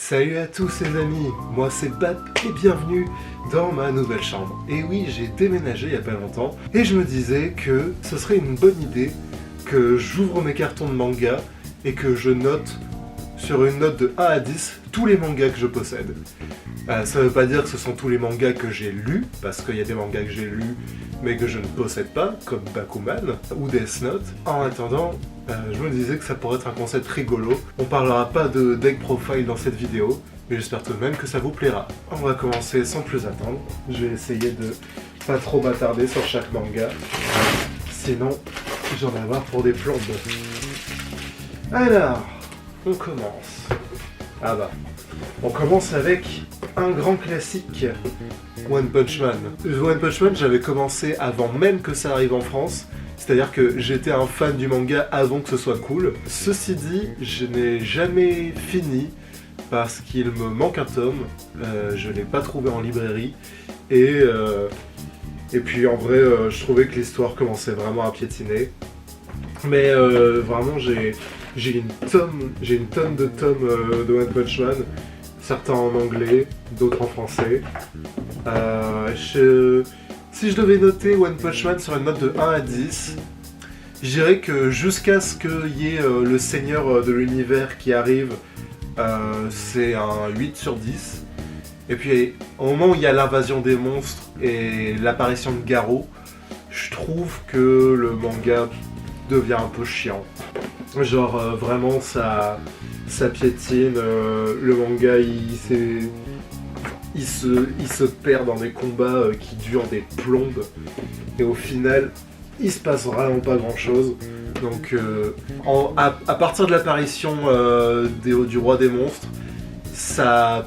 Salut à tous les amis, moi c'est Bap et bienvenue dans ma nouvelle chambre. Et oui, j'ai déménagé il y a pas longtemps et je me disais que ce serait une bonne idée que j'ouvre mes cartons de manga et que je note sur une note de 1 à 10 tous les mangas que je possède. Ça veut pas dire que ce sont tous les mangas que j'ai lus, parce qu'il y a des mangas que j'ai lus mais que je ne possède pas, comme Bakuman ou Death Note. En attendant, je me disais que ça pourrait être un concept rigolo. On parlera pas de deck profile dans cette vidéo, mais j'espère tout de même que ça vous plaira. On va commencer sans plus attendre. Je vais essayer de pas trop m'attarder sur chaque manga, sinon j'en ai marre pour des plombes. Alors, on commence. Ah bah, on commence avec un grand classique, One Punch Man. One Punch Man, j'avais commencé avant même que ça arrive en France, c'est-à-dire que j'étais un fan du manga avant que ce soit cool. Ceci dit, je n'ai jamais fini parce qu'il me manque un tome, je ne l'ai pas trouvé en librairie, et puis en vrai, je trouvais que l'histoire commençait vraiment à piétiner. Mais vraiment, j'ai une tonne de tomes de One Punch Man, certains en anglais, d'autres en français. Si je devais noter One Punch Man sur une note de 1 à 10, je dirais que jusqu'à ce qu'il y ait le Seigneur de l'Univers qui arrive, c'est un 8 sur 10. Et puis au moment où il y a l'invasion des monstres et l'apparition de Garou, je trouve que le manga devient un peu chiant. Genre vraiment ça piétine, le manga il se perd dans des combats qui durent des plombes et au final il se passe vraiment pas grand chose. Donc à partir de l'apparition du roi des monstres, ça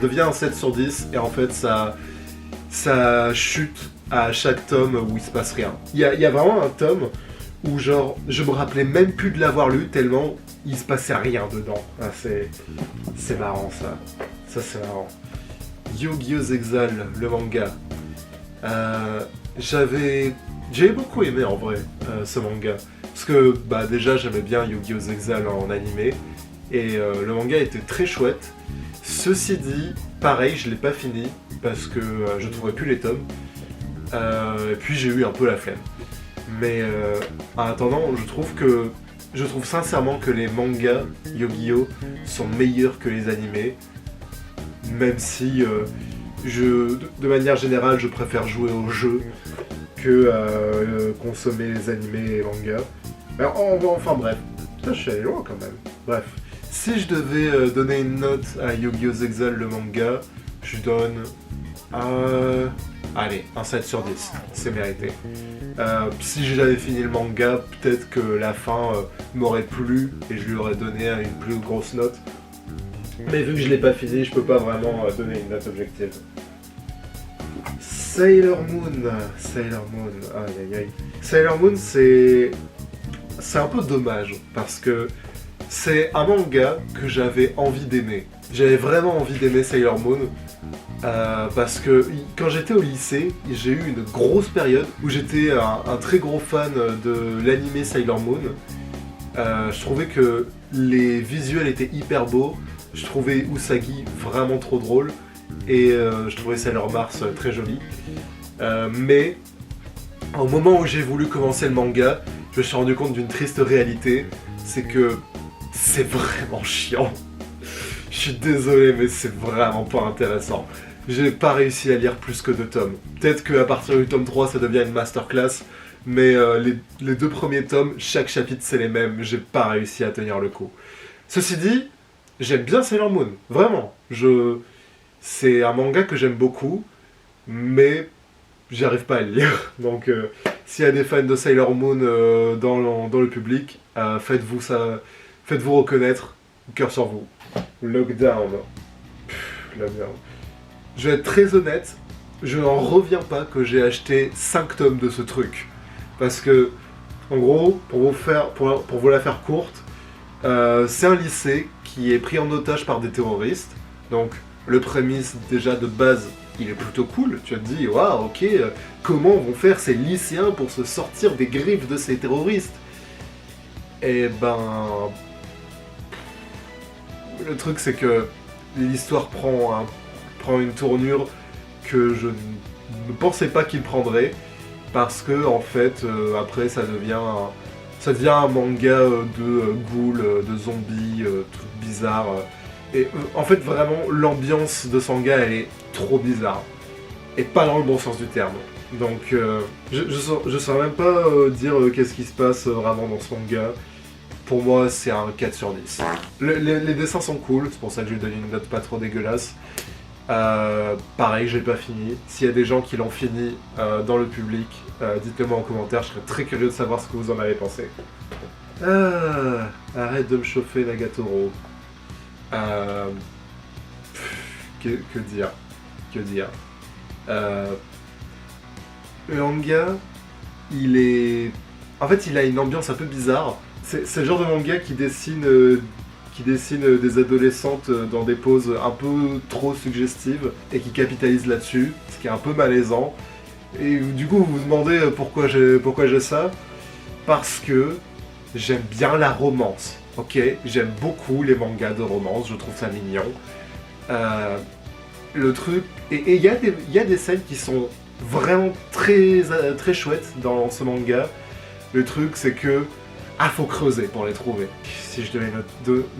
devient un 7 sur 10 et en fait ça chute à chaque tome où il se passe rien. Il y a vraiment un tome où genre je me rappelais même plus de l'avoir lu tellement il se passait rien dedans. Ah, c'est marrant ça c'est marrant. Yu-Gi-Oh! Exile, le manga. J'avais beaucoup aimé en vrai ce manga. Parce que bah déjà j'aimais bien Yu-Gi-Oh! Exile en animé. Et le manga était très chouette. Ceci dit, pareil, je l'ai pas fini parce que je trouvais plus les tomes. Et puis j'ai eu un peu la flemme. Mais en attendant, je trouve sincèrement que les mangas Yu-Gi-Oh! Sont meilleurs que les animés. Même si de manière générale, je préfère jouer au jeu que consommer les animés et les mangas. Alors, enfin bref, putain, je suis allé loin quand même. Bref, si je devais donner une note à Yu-Gi-Oh! Exile, le manga, je donne allez, un 7 sur 10, c'est mérité. Si j'avais fini le manga, peut-être que la fin m'aurait plu et je lui aurais donné une plus grosse note. Mais vu que je l'ai pas fini, je peux pas vraiment donner une note objective. Sailor Moon, aïe aïe aïe. Sailor Moon, c'est un peu dommage parce que c'est un manga que j'avais envie d'aimer. J'avais vraiment envie d'aimer Sailor Moon. Parce que quand j'étais au lycée, j'ai eu une grosse période où j'étais un très gros fan de l'anime Sailor Moon. Je trouvais que les visuels étaient hyper beaux, je trouvais Usagi vraiment trop drôle et je trouvais Sailor Mars très jolie. Mais au moment où j'ai voulu commencer le manga, je me suis rendu compte d'une triste réalité, c'est que c'est vraiment chiant. Je suis désolé, mais c'est vraiment pas intéressant. J'ai pas réussi à lire plus que 2 tomes. Peut-être qu'à partir du tome 3, ça devient une masterclass, mais les 2 premiers tomes, chaque chapitre c'est les mêmes, j'ai pas réussi à tenir le coup. Ceci dit, j'aime bien Sailor Moon, vraiment. C'est un manga que j'aime beaucoup, mais j'arrive pas à le lire. Donc s'il y a des fans de Sailor Moon dans le public, faites-vous reconnaître, cœur sur vous. Lockdown. Lockdown. Je vais être très honnête, je n'en reviens pas que j'ai acheté 5 tomes de ce truc. Parce que, en gros, pour vous la faire courte, c'est un lycée qui est pris en otage par des terroristes. Donc, le prémisse déjà de base, il est plutôt cool. Tu te dis, waouh, ok, comment vont faire ces lycéens pour se sortir des griffes de ces terroristes? Et ben... Le truc c'est que l'histoire prend une tournure que je ne pensais pas qu'il prendrait, parce que en fait après ça devient un manga de ghouls, de zombies, trucs bizarres. Et en fait vraiment l'ambiance de ce manga elle est trop bizarre. Et pas dans le bon sens du terme. Donc je saurais même pas dire qu'est-ce qui se passe vraiment dans ce manga. Pour moi c'est un 4 sur 10. Les dessins sont cool, c'est pour ça que je lui donne une note pas trop dégueulasse. Pareil, j'ai pas fini. S'il y a des gens qui l'ont fini dans le public, dites-le moi en commentaire, je serais très curieux de savoir ce que vous en avez pensé. Arrête de me chauffer Nagatoro. Que dire Le manga, en fait, il a une ambiance un peu bizarre. C'est le genre de manga qui dessine des adolescentes dans des poses un peu trop suggestives et qui capitalise là-dessus, ce qui est un peu malaisant. Et du coup, vous vous demandez pourquoi j'ai ça. Parce que j'aime bien la romance, ok? J'aime beaucoup les mangas de romance, je trouve ça mignon. Le truc... Et il y a des scènes qui sont vraiment très chouettes dans ce manga. Le truc, c'est que... faut creuser pour les trouver. Si je devais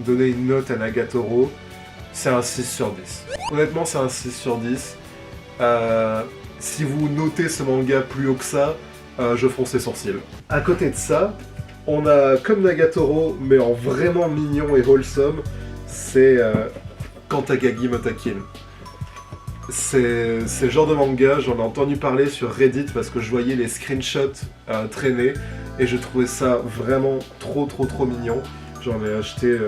donner une note à Nagatoro, c'est un 6 sur 10. Honnêtement, c'est un 6 sur 10. Si vous notez ce manga plus haut que ça, je fronce les sourcils. À côté de ça, on a comme Nagatoro, mais en vraiment mignon et wholesome, c'est Kantakagi Motakin. C'est le genre de manga, j'en ai entendu parler sur Reddit parce que je voyais les screenshots traîner et je trouvais ça vraiment trop mignon. J'en ai acheté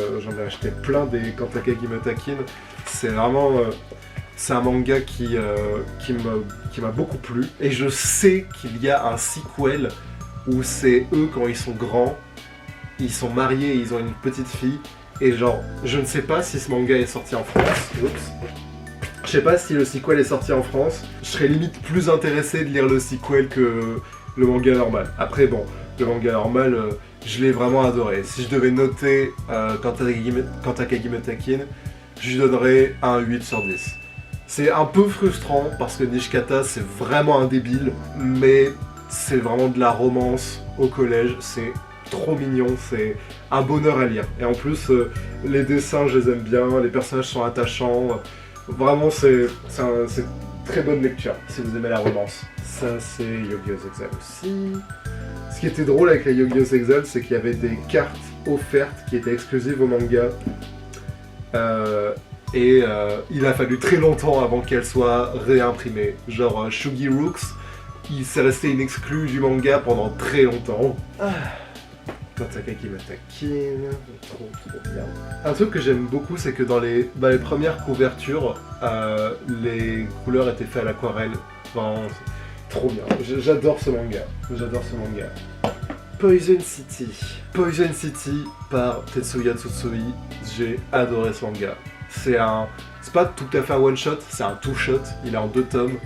plein des Kantakagi Motakin. C'est vraiment... c'est un manga qui m'a beaucoup plu. Et je sais qu'il y a un sequel où c'est eux quand ils sont grands, ils sont mariés et ils ont une petite fille. Et genre, je ne sais pas si ce manga est sorti en France. Oups. Je sais pas si le sequel est sorti en France. Je serais limite plus intéressé de lire le sequel que le manga normal. Après bon, le manga normal, je l'ai vraiment adoré. Si je devais noter Kantakagi Motakin, je lui donnerais un 8 sur 10. C'est un peu frustrant parce que Nishikata c'est vraiment un débile, mais c'est vraiment de la romance au collège, c'est trop mignon, c'est un bonheur à lire. Et en plus, les dessins je les aime bien, les personnages sont attachants, vraiment c'est très bonne lecture si vous aimez la romance. Ça c'est Yu-Gi-Oh! Exile aussi. Ce qui était drôle avec les Yu-Gi-Oh! Exile, c'est qu'il y avait des cartes offertes qui étaient exclusives au manga. Il a fallu très longtemps avant qu'elle soit réimprimée. Genre Shugi Rooks, il s'est resté une exclue du manga pendant très longtemps. Kantakagi Motakin, trop bien. Un truc que j'aime beaucoup, c'est que dans les premières couvertures, les couleurs étaient faites à l'aquarelle. Vraiment, trop bien. J'adore ce manga. Poison City. Poison City par Tetsuya Tsutsui. J'ai adoré ce manga. C'est pas tout à fait un one shot, c'est un two shot. Il est en 2 tomes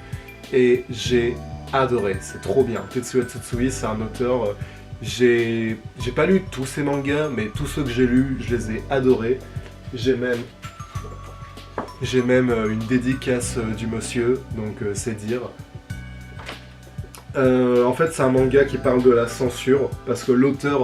et j'ai adoré. C'est trop bien. Tetsuya Tsutsui, c'est un auteur. J'ai pas lu tous ses mangas, mais tous ceux que j'ai lus, je les ai adorés. J'ai même une dédicace du monsieur, donc c'est dire. En fait, c'est un manga qui parle de la censure, parce que l'auteur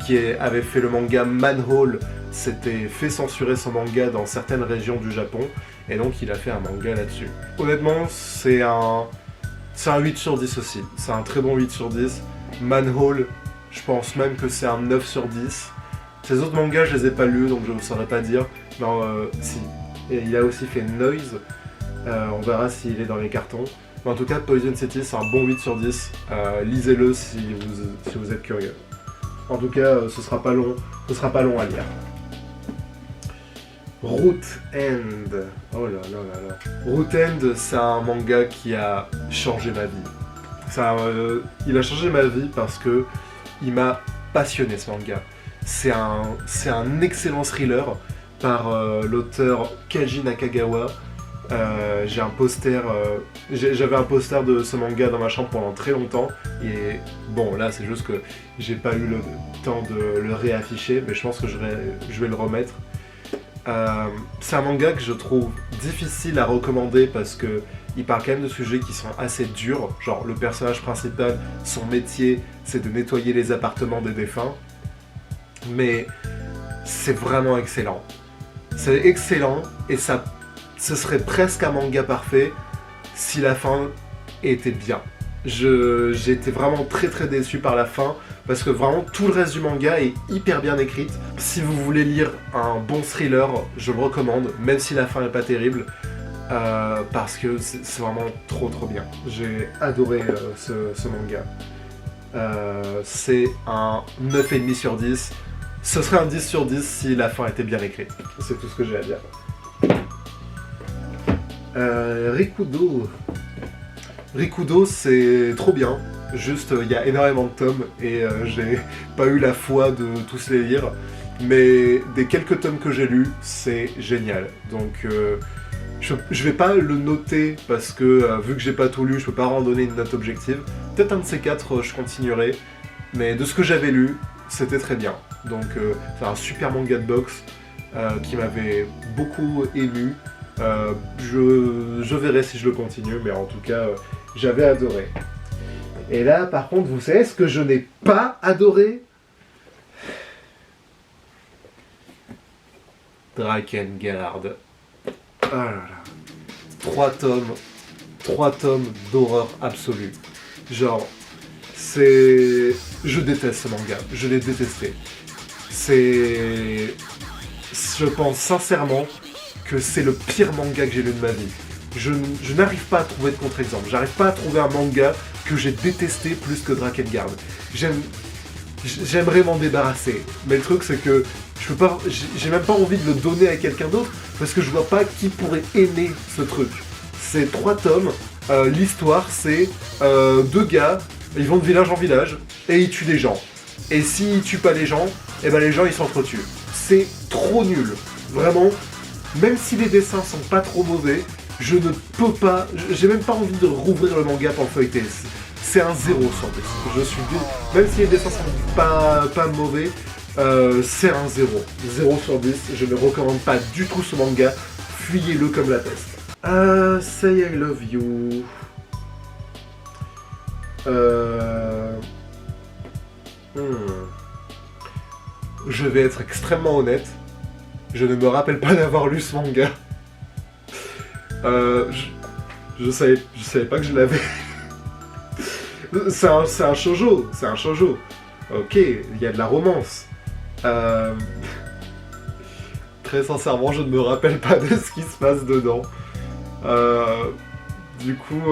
qui avait fait le manga Manhole s'était fait censurer son manga dans certaines régions du Japon, et donc il a fait un manga là-dessus. Honnêtement, c'est un 8 sur 10 aussi. C'est un très bon 8 sur 10. Manhole, je pense même que c'est un 9 sur 10. Ces autres mangas, je les ai pas lus, donc je ne saurais pas dire. Non, si. Et il a aussi fait Noise. On verra s'il est dans les cartons. Mais en tout cas, Poison City, c'est un bon 8 sur 10. Lisez-le si vous êtes curieux. En tout cas, ce sera pas long à lire. Root End. Oh là là là là. Root End, c'est un manga qui a changé ma vie. Il a changé ma vie parce que il m'a passionné ce manga. C'est un excellent thriller par l'auteur Kaji Nakagawa. J'avais un poster de ce manga dans ma chambre pendant très longtemps et bon là c'est juste que j'ai pas eu le temps de le réafficher, mais je pense que je vais le remettre. C'est un manga que je trouve difficile à recommander parce que il parle quand même de sujets qui sont assez durs. Genre, le personnage principal, son métier, c'est de nettoyer les appartements des défunts. Mais c'est vraiment excellent. C'est excellent et ce serait presque un manga parfait si la fin était bien. J'ai été vraiment très très déçu par la fin parce que vraiment tout le reste du manga est hyper bien écrit. Si vous voulez lire un bon thriller, je le recommande, même si la fin n'est pas terrible, parce que c'est vraiment trop trop bien. J'ai adoré ce manga. C'est un 9,5 sur 10. Ce serait un 10 sur 10 si la fin était bien écrite. C'est tout ce que j'ai à dire. Rikudo. Rikudo, c'est trop bien. Juste, il y a énormément de tomes et j'ai pas eu la foi de tous les lire. Mais des quelques tomes que j'ai lus, c'est génial. Donc, je vais pas le noter parce que vu que j'ai pas tout lu, je peux pas en donner une note objective. Peut-être un de ces quatre, je continuerai. Mais de ce que j'avais lu, c'était très bien. Donc, c'est un super manga de boxe qui m'avait beaucoup ému. Je verrai si je le continue, mais en tout cas, j'avais adoré. Et là, par contre, vous savez ce que je n'ai pas adoré? Drakengard. Ah là là. 3 tomes d'horreur absolue. Genre, c'est... Je déteste ce manga, je l'ai détesté. Je pense sincèrement que c'est le pire manga que j'ai lu de ma vie. Je n'arrive pas à trouver de contre-exemple. J'arrive pas à trouver un manga que j'ai détesté plus que Drakengard. J'aimerais m'en débarrasser. Mais le truc, c'est que j'ai même pas envie de le donner à quelqu'un d'autre parce que je vois pas qui pourrait aimer ce truc. C'est 3 tomes. L'histoire, c'est 2 gars, ils vont de village en village et ils tuent des gens. Et s'ils tuent pas les gens, et ben les gens ils s'entretuent. C'est trop nul. Vraiment, même si les dessins sont pas trop mauvais, je ne peux pas, j'ai même pas envie de rouvrir le manga pour le feuilleter. C'est un 0 sur 10. Je suis même si les dessins sont pas mauvais, c'est un 0. 0 sur 10, je ne recommande pas du tout ce manga. Fuyez-le comme la peste. Say I Love You. Je vais être extrêmement honnête. Je ne me rappelle pas d'avoir lu ce manga. Je savais pas que je l'avais. c'est un shoujo, c'est un shoujo. Ok, il y a de la romance. Très sincèrement, je ne me rappelle pas de ce qui se passe dedans. Du coup,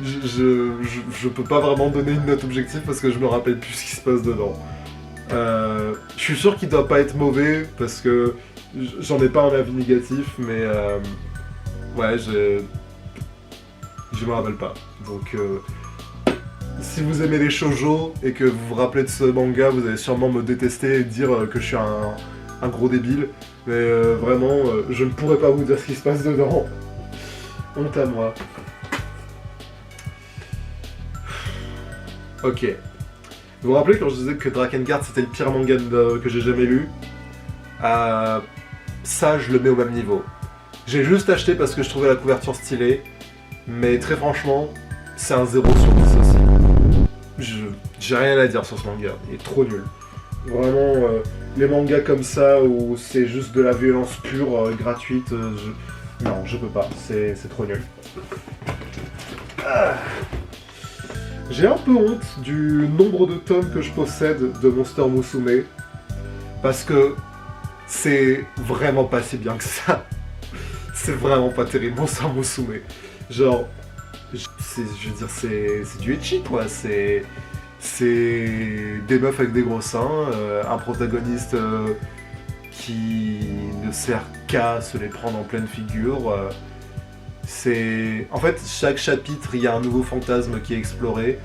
je peux pas vraiment donner une note objective parce que je me rappelle plus ce qui se passe dedans. Je suis sûr qu'il doit pas être mauvais parce que j'en ai pas un avis négatif, mais ouais, je me rappelle pas. Donc, si vous aimez les shoujo et que vous vous rappelez de ce manga, vous allez sûrement me détester et dire que je suis un gros débile. Mais vraiment, je ne pourrais pas vous dire ce qui se passe dedans. Honte à moi. Ok. Vous vous rappelez quand je disais que Drakengard c'était le pire manga que j'ai jamais lu? Ça, je le mets au même niveau. J'ai juste acheté parce que je trouvais la couverture stylée, mais très franchement, c'est un 0 sur 10 aussi. J'ai rien à dire sur ce manga, il est trop nul. Vraiment, les mangas comme ça où c'est juste de la violence pure, gratuite, non, je peux pas, c'est trop nul. J'ai un peu honte du nombre de tomes que je possède de Monster Musume, parce que c'est vraiment pas si bien que ça. C'est vraiment pas terrible, Monster Musume. Genre, je veux dire, c'est du ecchi quoi, c'est des meufs avec des gros seins, un protagoniste qui ne sert qu'à se les prendre en pleine figure. En fait, chaque chapitre, il y a un nouveau fantasme qui est exploré.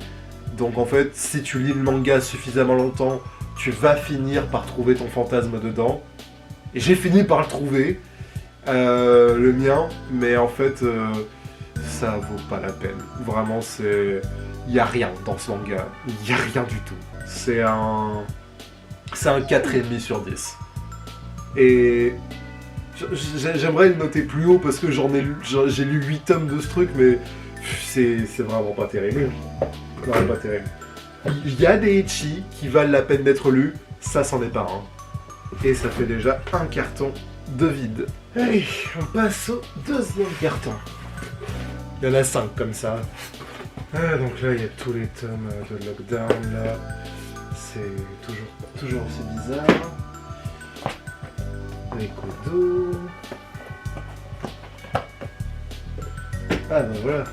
Donc en fait, si tu lis le manga suffisamment longtemps, tu vas finir par trouver ton fantasme dedans. Et j'ai fini par le trouver, le mien, mais en fait, ça vaut pas la peine. Vraiment, il y a rien dans ce manga. Il y a rien du tout. C'est un 4,5 sur 10. Et J'aimerais le noter plus haut parce que j'ai lu 8 tomes de ce truc, mais c'est vraiment pas terrible. Vraiment pas terrible. Il y a des ecchi qui valent la peine d'être lus, ça c'en est pas un. Et ça fait déjà un carton de vide. Allez, on passe au deuxième carton. Il y en a 5 comme ça. Ah, donc là, il y a tous les tomes de Lockdown, là. C'est toujours aussi bizarre. Les Kodo. Ah, ben voilà,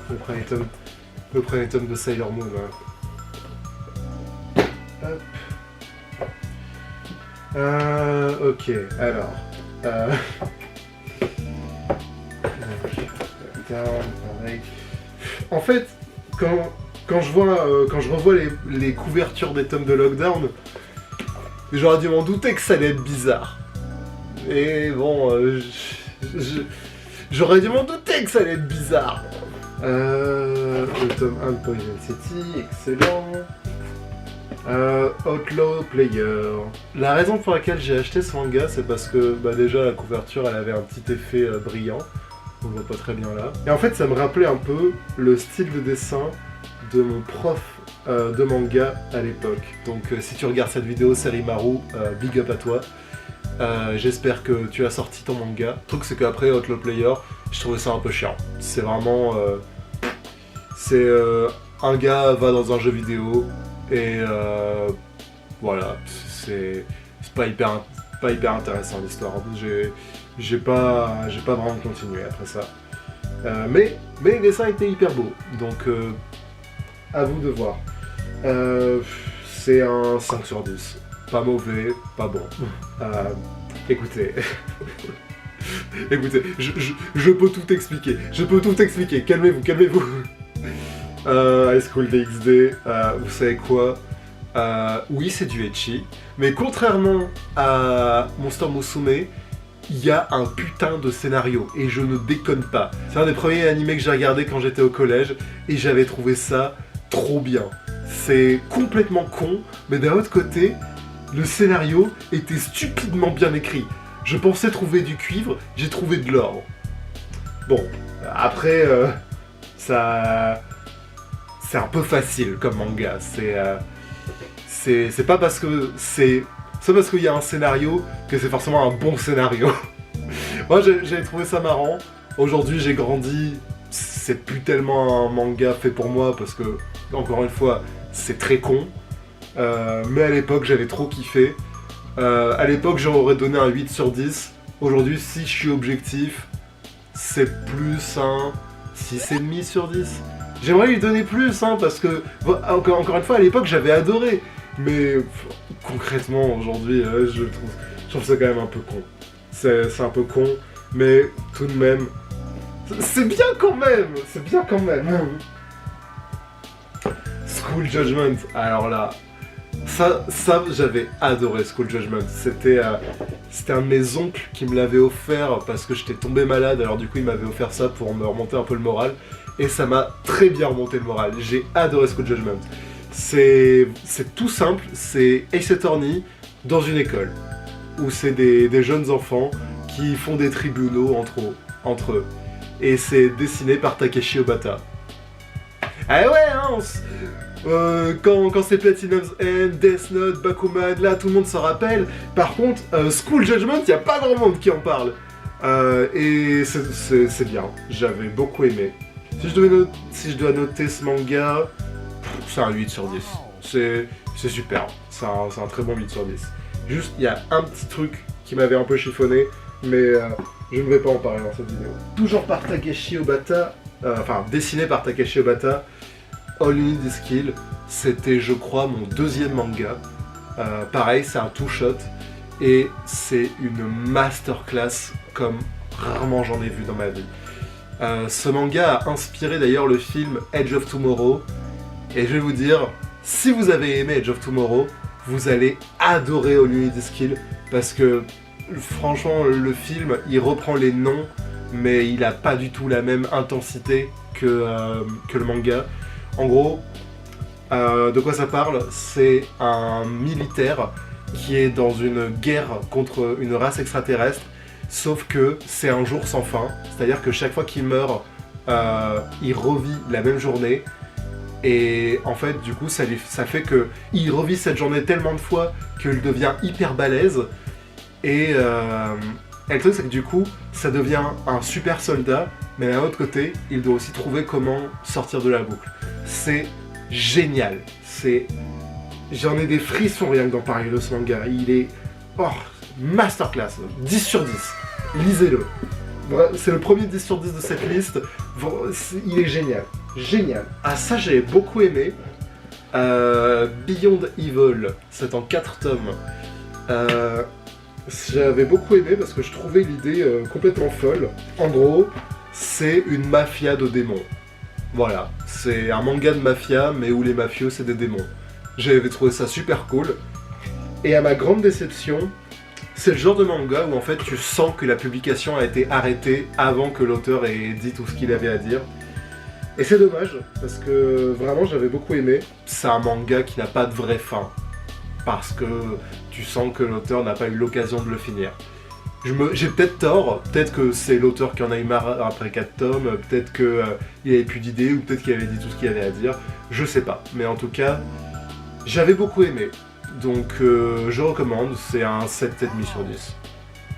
le premier tome de Sailor Moon. Hein. Hop. Ok, alors. Pareil. En fait, quand je revois les couvertures des tomes de Lockdown, j'aurais dû m'en douter que ça allait être bizarre. Et bon, j'aurais dû m'en douter que ça allait être bizarre. Le tome 1 de Poison City, excellent. Outlaw Player. La raison pour laquelle j'ai acheté ce manga, c'est parce que déjà la couverture elle avait un petit effet brillant. On le voit pas très bien là. Et en fait ça me rappelait un peu le style de dessin de mon prof de manga à l'époque. Donc si tu regardes cette vidéo, Sarimaru, big up à toi. J'espère que tu as sorti ton manga. Le truc c'est qu'après Outlaw Player, je trouvais ça un peu chiant. C'est vraiment... un gars va dans un jeu vidéo et voilà, c'est pas hyper intéressant l'histoire. J'ai pas vraiment continué après ça. Mais les dessins étaient hyper beaux, donc à vous de voir. C'est un 5 sur 10. Pas mauvais, pas bon. Écoutez, écoutez, je peux tout expliquer. Calmez-vous. High School DxD, vous savez quoi? Oui, c'est du ecchi, mais contrairement à Monster Musume, il y a un putain de scénario, et je ne déconne pas. C'est un des premiers animés que j'ai regardé quand j'étais au collège, et j'avais trouvé ça trop bien. C'est complètement con, mais d'un autre côté, le scénario était stupidement bien écrit. Je pensais trouver du cuivre, j'ai trouvé de l'or. Bon, après, ça... C'est un peu facile comme manga, c'est pas parce que c'est parce qu'il y a un scénario que c'est forcément un bon scénario. Moi j'avais trouvé ça marrant, aujourd'hui j'ai grandi, c'est plus tellement un manga fait pour moi parce que, encore une fois, c'est très con, mais à l'époque j'avais trop kiffé. À l'époque j'aurais donné un 8 sur 10, aujourd'hui si je suis objectif, c'est plus un 6,5 sur 10. J'aimerais lui donner plus, hein, parce que, encore une fois, à l'époque, j'avais adoré. Mais, concrètement, aujourd'hui, je trouve ça quand même un peu con. C'est un peu con, mais tout de même, c'est bien quand même. School Judgment, alors là, ça j'avais adoré School Judgment. C'était un de mes oncles qui me l'avait offert parce que j'étais tombé malade, alors du coup il m'avait offert ça pour me remonter un peu le moral. Et ça m'a très bien remonté le moral. J'ai adoré School Judgment. C'est tout simple, c'est Ace Attorney dans une école. Où c'est des jeunes enfants qui font des tribunaux entre eux. Et c'est dessiné par Takeshi Obata. Ah ouais, hein, quand c'est Platinum's End, Death Note, Bakuman, là tout le monde s'en rappelle. Par contre, School Judgment, il n'y a pas grand monde qui en parle. Et c'est bien, j'avais beaucoup aimé. Si je dois noter ce manga, c'est un 8 sur 10. C'est super, c'est un très bon 8 sur 10. Juste, il y a un petit truc qui m'avait un peu chiffonné, mais je ne vais pas en parler dans cette vidéo. Toujours par Takeshi Obata, dessiné par Takeshi Obata, All You Need Is Kill, c'était je crois mon deuxième manga. Pareil, c'est un two-shot, et c'est une masterclass comme rarement j'en ai vu dans ma vie. Ce manga a inspiré d'ailleurs le film Edge of Tomorrow, et je vais vous dire, si vous avez aimé Edge of Tomorrow, vous allez adorer All You Need Is Kill, parce que franchement le film il reprend les noms, mais il a pas du tout la même intensité que le manga. En gros, de quoi ça parle? C'est un militaire qui est dans une guerre contre une race extraterrestre. sauf que c'est un jour sans fin, c'est-à-dire que chaque fois qu'il meurt, il revit la même journée, et en fait du coup ça fait que il revit cette journée tellement de fois qu'il devient hyper balèze, et le truc c'est que du coup ça devient un super soldat, mais d'un autre côté il doit aussi trouver comment sortir de la boucle. C'est génial, j'en ai des frissons rien que d'en parler de ce manga, il est masterclass, 10 sur 10, lisez-le. C'est le premier 10 sur 10 de cette liste, il est génial, génial. Ah ça j'ai beaucoup aimé, Beyond Evil, c'est en 4 tomes. J'avais beaucoup aimé parce que je trouvais l'idée complètement folle. En gros, c'est une mafia de démons. Voilà, c'est un manga de mafia mais où les mafieux c'est des démons. J'avais trouvé ça super cool. Et à ma grande déception, c'est le genre de manga où en fait tu sens que la publication a été arrêtée avant que l'auteur ait dit tout ce qu'il avait à dire. Et c'est dommage, parce que vraiment j'avais beaucoup aimé. C'est un manga qui n'a pas de vraie fin, parce que tu sens que l'auteur n'a pas eu l'occasion de le finir. J'ai peut-être tort, peut-être que c'est l'auteur qui en a eu marre après 4 tomes, peut-être qu'il avait plus d'idées, ou peut-être qu'il avait dit tout ce qu'il avait à dire, je sais pas. Mais en tout cas, j'avais beaucoup aimé. Donc je recommande, c'est un 7,5 sur 10.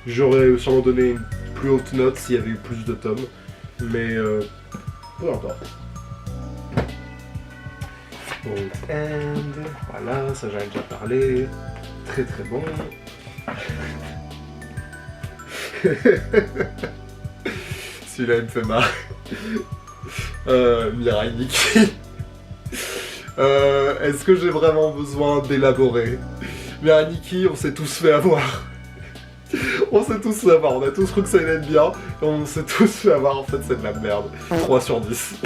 J'aurais sûrement donné une plus haute note s'il y avait eu plus de tomes, mais peu importe. And voilà, ça j'en ai déjà parlé. Très très bon. Celui-là il me fait marrer. Mirai Nikki. Est-ce que j'ai vraiment besoin d'élaborer? Mirai Nikki, on s'est tous fait avoir. On s'est tous fait avoir, on a tous cru que ça allait être bien, et on s'est tous fait avoir, en fait c'est de la merde. 3 sur 10.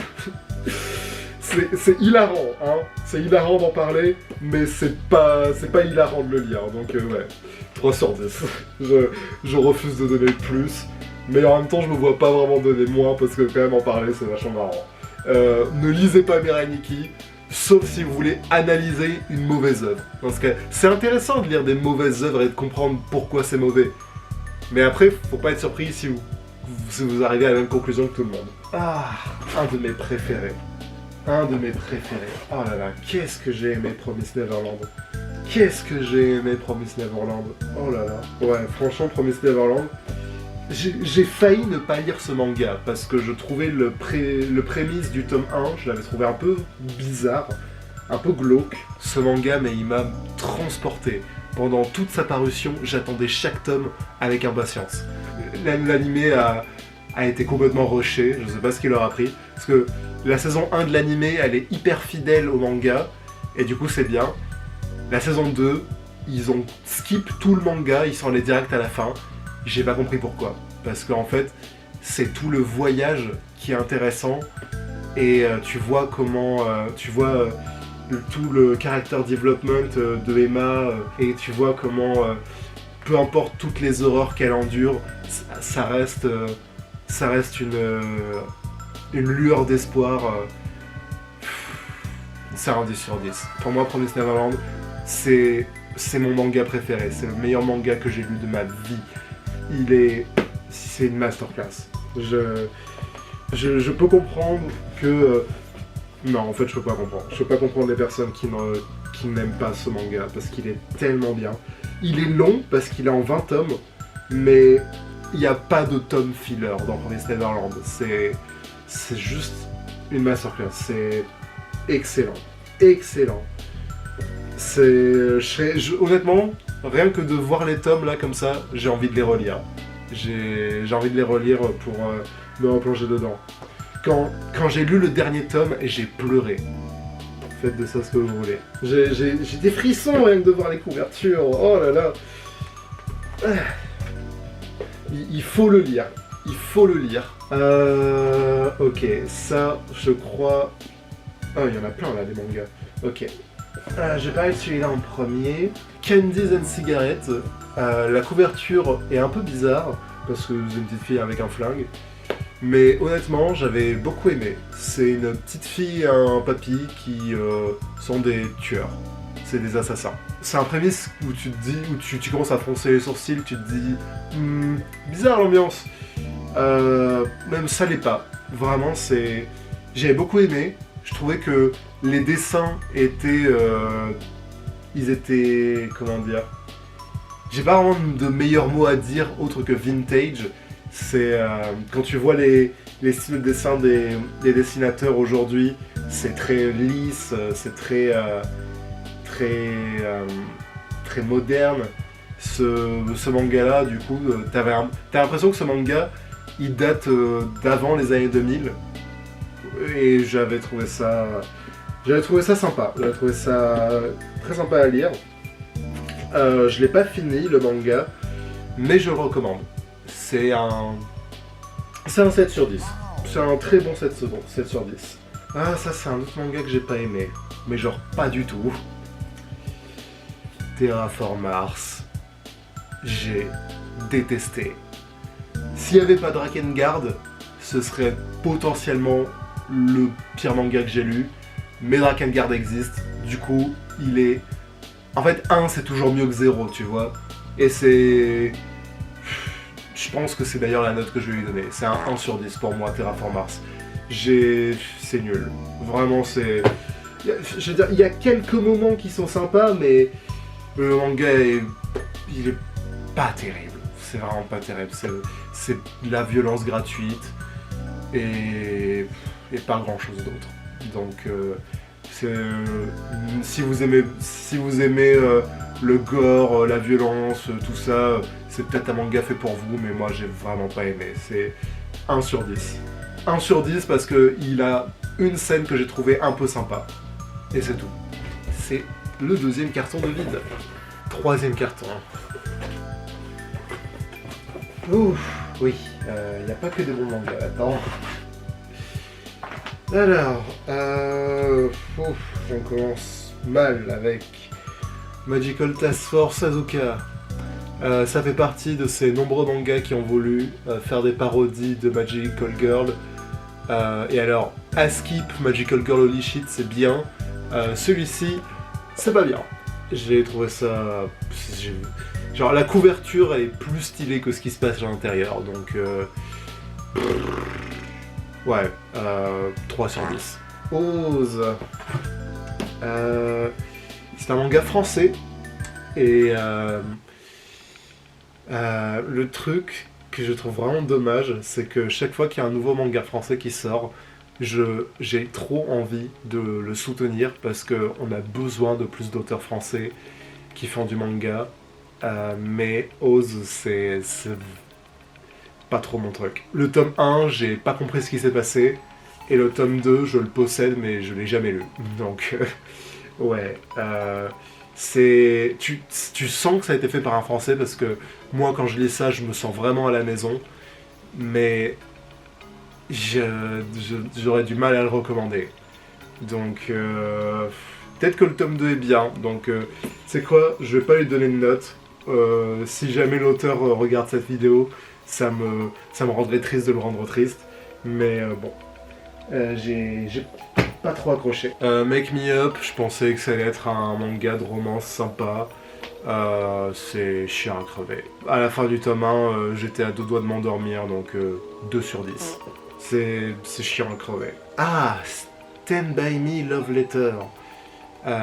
C'est hilarant, hein. C'est hilarant d'en parler, mais c'est pas hilarant de le lire, donc ouais. 3 sur 10. Je refuse de donner plus, mais en même temps je me vois pas vraiment donner moins, parce que quand même en parler c'est vachement marrant. Ne lisez pas Mirai Nikki, sauf si vous voulez analyser une mauvaise œuvre. Parce que c'est intéressant de lire des mauvaises œuvres et de comprendre pourquoi c'est mauvais. Mais après, faut pas être surpris si vous arrivez à la même conclusion que tout le monde. Ah, un de mes préférés. Un de mes préférés. Oh là là, qu'est-ce que j'ai aimé Promised Neverland. Qu'est-ce que j'ai aimé Promised Neverland. Oh là là. Ouais, franchement, Promised Neverland. J'ai failli ne pas lire ce manga parce que je trouvais le prémisse du tome 1, je l'avais trouvé un peu bizarre, un peu glauque. Ce manga, mais il m'a transporté. Pendant toute sa parution, j'attendais chaque tome avec impatience. L'animé a été complètement rushé, je sais pas ce qu'il leur a pris, parce que la saison 1 de l'animé, elle est hyper fidèle au manga, et du coup c'est bien. La saison 2, ils ont skip tout le manga, ils sont allés direct à la fin. J'ai pas compris pourquoi, parce qu'en fait, c'est tout le voyage qui est intéressant, et tu vois comment, tout le character development de Emma, et tu vois comment, peu importe toutes les horreurs qu'elle endure, ça reste une lueur d'espoir. C'est un 10 sur 10. Pour moi, Promised Neverland, c'est mon manga préféré, c'est le meilleur manga que j'ai lu de ma vie. C'est une masterclass. Je peux comprendre que... non, en fait, je peux pas comprendre. Je peux pas comprendre les personnes qui n'aiment pas ce manga, parce qu'il est tellement bien. Il est long, parce qu'il est en 20 tomes, mais il n'y a pas de tome filler dans Promised Neverland. C'est juste une masterclass. C'est excellent. Excellent. Honnêtement, rien que de voir les tomes là comme ça, j'ai envie de les relire. J'ai envie de les relire pour me replonger dedans. Quand j'ai lu le dernier tome, j'ai pleuré. Faites de ça ce que vous voulez. J'ai des frissons rien que de voir les couvertures. Oh là là. Il faut le lire. Il faut le lire. Ok, ça, je crois... Ah, il y en a plein là, des mangas. Ok. Je vais parler de celui-là en premier. Candies and Cigarettes. La couverture est un peu bizarre, parce que c'est une petite fille avec un flingue. Mais honnêtement, j'avais beaucoup aimé. C'est une petite fille et un papy qui sont des tueurs. C'est des assassins. c'est un prémisse où tu te dis, où tu commences à froncer les sourcils, tu te dis, bizarre l'ambiance. Même ça l'est pas. Vraiment, j'avais beaucoup aimé. Je trouvais que les dessins étaient, ils étaient, comment dire, j'ai pas vraiment de meilleurs mots à dire autre que vintage. C'est quand tu vois les styles de dessin des dessinateurs aujourd'hui, c'est très lisse, c'est très moderne. Ce manga-là, du coup, t'as l'impression que ce manga, il date d'avant les années 2000. Et j'avais trouvé ça sympa. J'avais trouvé ça très sympa à lire. Je l'ai pas fini, le manga, mais je le recommande. C'est un 7 sur 10. C'est un très bon 7 sur 10. Ah, ça c'est un autre manga que j'ai pas aimé. Mais genre pas du tout. Terraform Mars. J'ai détesté. S'il n'y avait pas Drakengard, ce serait potentiellement le pire manga que j'ai lu. Mais Drakengard existe. Du coup, il est... En fait, 1 c'est toujours mieux que 0, tu vois. Et c'est... Je pense que c'est d'ailleurs la note que je vais lui donner. C'est un 1 sur 10 pour moi, Terraform Mars. C'est nul. Vraiment, c'est... Je veux dire, il y a quelques moments qui sont sympas, mais le manga il est pas terrible. C'est vraiment pas terrible. C'est de la violence gratuite et pas grand chose d'autre. Donc, si vous aimez le gore, la violence, tout ça, c'est peut-être un manga fait pour vous, mais moi j'ai vraiment pas aimé. C'est 1 sur 10. 1 sur 10 parce qu'il a une scène que j'ai trouvée un peu sympa. Et c'est tout. C'est le deuxième carton de vide. Troisième carton. Ouf, oui, il n'y a pas que des bons mangas là-dedans. Alors, on commence mal avec Magical Task Force Azuka. Ça fait partie de ces nombreux mangas qui ont voulu faire des parodies de Magical Girl. Et alors, Askip, Magical Girl Holy Shit, c'est bien. Celui-ci, c'est pas bien. J'ai trouvé ça... Genre, la couverture, elle est plus stylée que ce qui se passe à l'intérieur, donc... Ouais, 3 sur 10. Ose. C'est un manga français. Et le truc que je trouve vraiment dommage, c'est que chaque fois qu'il y a un nouveau manga français qui sort, j'ai trop envie de le soutenir parce qu'on a besoin de plus d'auteurs français qui font du manga. Mais Ose, c'est pas trop mon truc. Le tome 1, j'ai pas compris ce qui s'est passé. Et le tome 2, je le possède, mais je l'ai jamais lu. Donc, ouais. Tu sens que ça a été fait par un Français, parce que moi, quand je lis ça, je me sens vraiment à la maison. Mais j'aurais du mal à le recommander. Donc, peut-être que le tome 2 est bien. Donc, c'est quoi ? Je vais pas lui donner de note. Si jamais l'auteur regarde cette vidéo, ça me rendrait triste de le rendre triste. Mais bon, j'ai pas trop accroché. Make Me Up, je pensais que ça allait être un manga de romance sympa. C'est chiant à crever. À la fin du tome 1, j'étais à 2 doigts de m'endormir, donc 2 sur 10. C'est chiant à crever. Ah, Stand By Me Love Letter.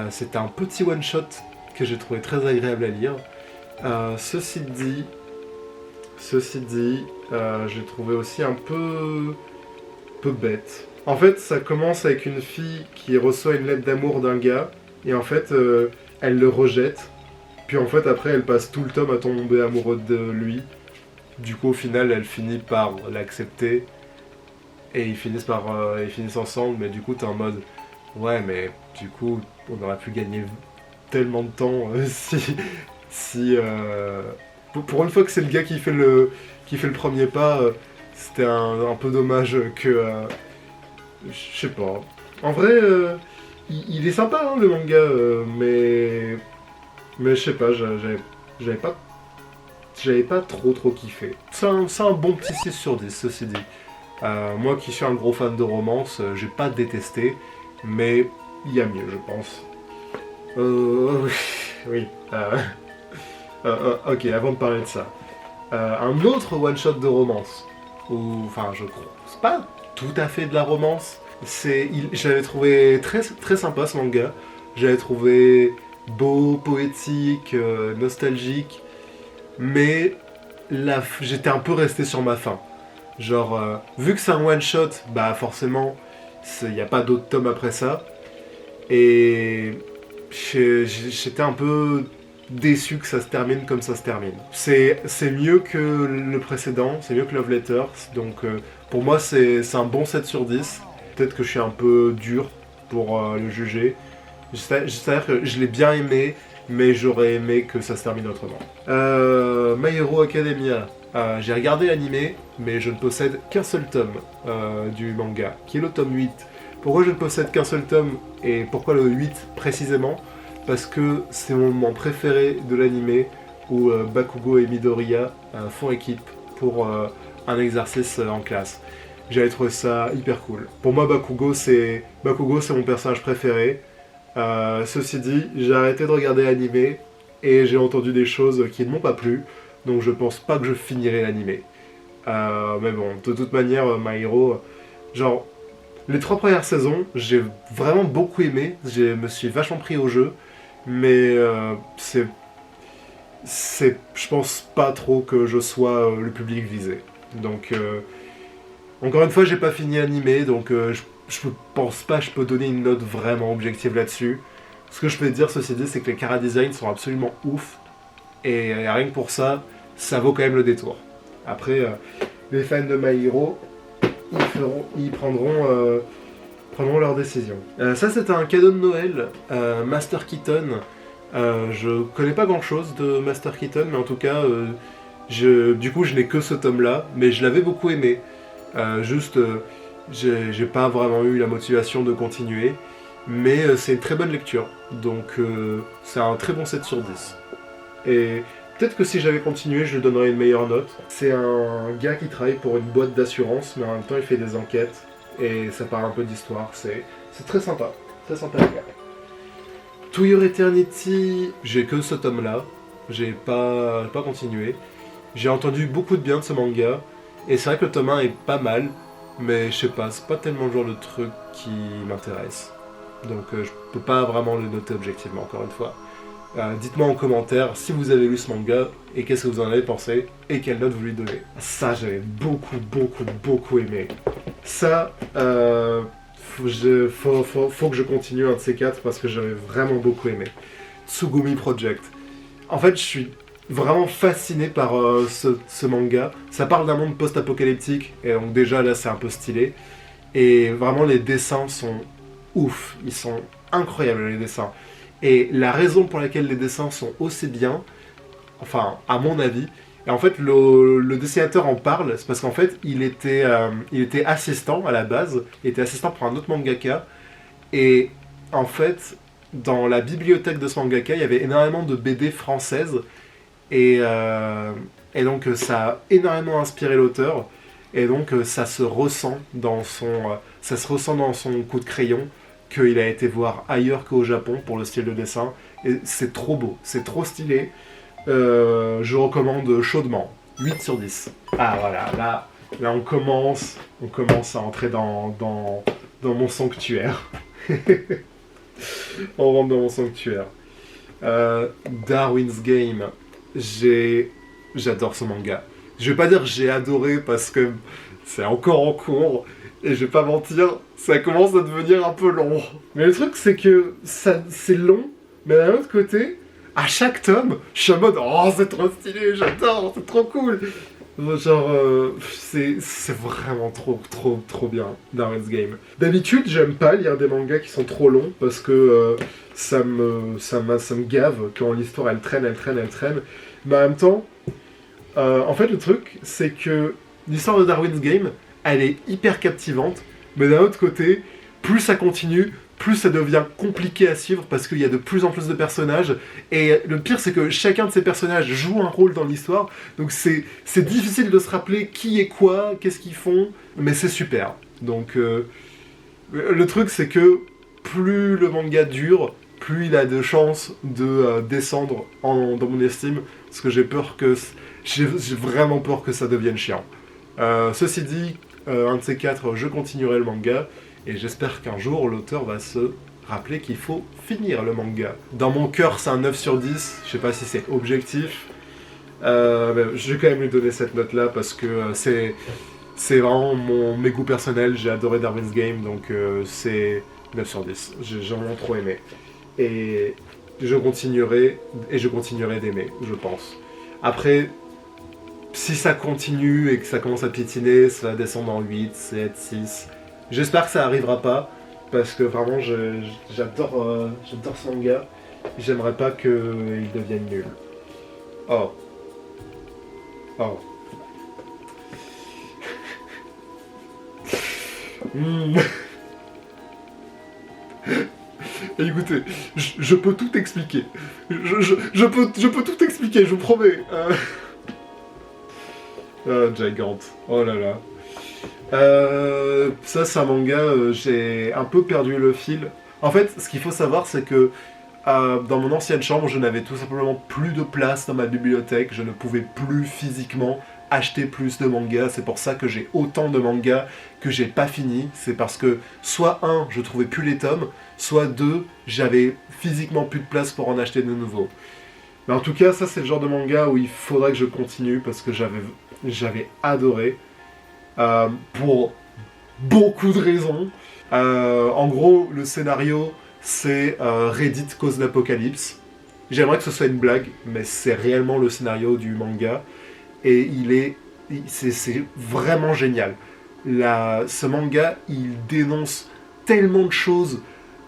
C'est un petit one-shot que j'ai trouvé très agréable à lire. Ceci dit, j'ai trouvé aussi un peu bête. En fait, ça commence avec une fille qui reçoit une lettre d'amour d'un gars, et en fait, elle le rejette. Puis en fait, après, elle passe tout le tome à tomber amoureuse de lui. Du coup, au final, elle finit par l'accepter, et ils finissent ensemble, mais du coup, t'es en mode, ouais, mais du coup, on aurait pu gagner tellement de temps si pour une fois que c'est le gars qui fait le premier pas, c'était un peu dommage que... je sais pas. En vrai, il est sympa, hein, le manga, mais je sais pas, j'avais pas trop kiffé. C'est un bon petit 6 sur 10, ceci dit. Moi qui suis un gros fan de romance, j'ai pas détesté, mais il y a mieux, je pense. oui. Ok, avant de parler de ça. Un autre one-shot de romance, enfin je crois, c'est pas tout à fait de la romance, je l'avais trouvé très, très sympa ce manga, j'avais trouvé beau, poétique, nostalgique, mais j'étais un peu resté sur ma faim. Genre, vu que c'est un one-shot, bah forcément, il n'y a pas d'autres tomes après ça, et j'étais un peu déçu que ça se termine comme ça se termine. C'est mieux que le précédent, c'est mieux que Love Letters, donc pour moi c'est un bon 7 sur 10. Peut-être que je suis un peu dur pour le juger. C'est-à-dire que je l'ai bien aimé, mais j'aurais aimé que ça se termine autrement. My Hero Academia. J'ai regardé l'animé, mais je ne possède qu'un seul tome du manga, qui est le tome 8. Pourquoi je ne possède qu'un seul tome, et pourquoi le 8 précisément? Parce que c'est mon moment préféré de l'animé, où Bakugo et Midoriya font équipe pour un exercice en classe. J'avais trouvé ça hyper cool. Pour moi, Bakugo, c'est mon personnage préféré. Ceci dit, j'ai arrêté de regarder l'animé, et j'ai entendu des choses qui ne m'ont pas plu, donc je pense pas que je finirai l'animé. Mais bon, de toute manière, My Hero, genre, les 3 premières saisons, j'ai vraiment beaucoup aimé, je me suis vachement pris au jeu, mais je pense pas trop que je sois le public visé. Donc, encore une fois, j'ai pas fini l'animé, donc je pense pas que je peux donner une note vraiment objective là-dessus. Ce que je peux dire, ceci dit, c'est que les chara designs sont absolument ouf, et rien que pour ça, ça vaut quand même le détour. Après, les fans de My Hero, ils prendront leur décision. Ça, c'était un cadeau de Noël, Master Keaton. Je connais pas grand chose de Master Keaton, mais en tout cas, du coup, je n'ai que ce tome-là, mais je l'avais beaucoup aimé. J'ai pas vraiment eu la motivation de continuer, mais c'est une très bonne lecture, donc c'est un très bon 7 sur 10. Et peut-être que si j'avais continué, je lui donnerais une meilleure note. C'est un gars qui travaille pour une boîte d'assurance, mais en même temps il fait des enquêtes, et ça parle un peu d'histoire, c'est très sympa à lire. To Your Eternity, j'ai que ce tome-là, j'ai pas continué. J'ai entendu beaucoup de bien de ce manga, et c'est vrai que le tome 1 est pas mal, mais je sais pas, c'est pas tellement le genre de truc qui m'intéresse. Donc je peux pas vraiment le noter objectivement, encore une fois. Dites-moi en commentaire si vous avez lu ce manga, et qu'est-ce que vous en avez pensé, et quelle note vous lui donnez. Ça, j'avais beaucoup aimé. Ça, faut que je continue un de ces 4, parce que j'avais vraiment beaucoup aimé. Tsugumi Project. En fait, je suis vraiment fasciné par ce manga. Ça parle d'un monde post-apocalyptique, et donc déjà là c'est un peu stylé. Et vraiment les dessins sont ouf, ils sont incroyables les dessins. Et la raison pour laquelle les dessins sont aussi bien, enfin à mon avis, et en fait le dessinateur en parle, c'est parce qu'en fait il était assistant à la base, il était assistant pour un autre mangaka, et en fait dans la bibliothèque de ce mangaka il y avait énormément de BD françaises, et donc ça a énormément inspiré l'auteur, et donc ça se ressent dans son coup de crayon qu'il a été voir ailleurs qu'au Japon pour le style de dessin, et c'est trop beau, c'est trop stylé. Je recommande chaudement, 8 sur 10. Ah voilà, là on commence à entrer dans mon sanctuaire. On rentre dans mon sanctuaire. Darwin's Game, j'adore ce manga. Je vais pas dire que j'ai adoré parce que c'est encore en cours, et je vais pas mentir, ça commence à devenir un peu long. Mais le truc c'est que c'est long, mais d'un autre côté, à chaque tome, je suis en mode oh c'est trop stylé, j'adore, c'est trop cool. Genre, c'est vraiment trop bien, Darwin's Game. D'habitude, j'aime pas lire des mangas qui sont trop longs, parce que ça me gave quand l'histoire elle traîne. Mais en même temps, en fait le truc, c'est que l'histoire de Darwin's Game, elle est hyper captivante, mais d'un autre côté, plus ça continue, plus ça devient compliqué à suivre, parce qu'il y a de plus en plus de personnages, et le pire c'est que chacun de ces personnages joue un rôle dans l'histoire, donc c'est difficile de se rappeler qui est quoi, qu'est-ce qu'ils font, mais c'est super. Donc le truc c'est que plus le manga dure, plus il a de chances de descendre dans mon estime, parce que j'ai vraiment peur que ça devienne chiant. Ceci dit, un de ces quatre, je continuerai le manga, et j'espère qu'un jour l'auteur va se rappeler qu'il faut finir le manga. Dans mon cœur, c'est un 9 sur 10, je sais pas si c'est objectif, mais je vais quand même lui donner cette note-là, parce que c'est vraiment mes goûts personnels, j'ai adoré Darwin's Game, donc c'est 9 sur 10, j'ai vraiment trop aimé. Et je continuerai d'aimer, je pense. Après, si ça continue et que ça commence à piétiner, ça va descendre en 8, 7, 6. J'espère que ça arrivera pas, parce que vraiment j'adore ce manga. J'aimerais pas qu'il devienne nul. Oh. Oh. Écoutez, je peux tout expliquer. Je peux tout expliquer, je vous promets. Gigant. Oh là là. Ça, c'est un manga, j'ai un peu perdu le fil. En fait, ce qu'il faut savoir, c'est que dans mon ancienne chambre, je n'avais tout simplement plus de place dans ma bibliothèque. Je ne pouvais plus physiquement acheter plus de mangas. C'est pour ça que j'ai autant de mangas que j'ai pas fini. C'est parce que, soit un, je trouvais plus les tomes, soit deux, j'avais physiquement plus de place pour en acheter de nouveaux. Mais en tout cas, ça, c'est le genre de manga où il faudrait que je continue, parce que j'avais adoré. Pour beaucoup de raisons. En gros, le scénario, c'est Reddit cause l'apocalypse. J'aimerais que ce soit une blague, mais c'est réellement le scénario du manga. Et c'est vraiment génial. Ce manga, il dénonce tellement de choses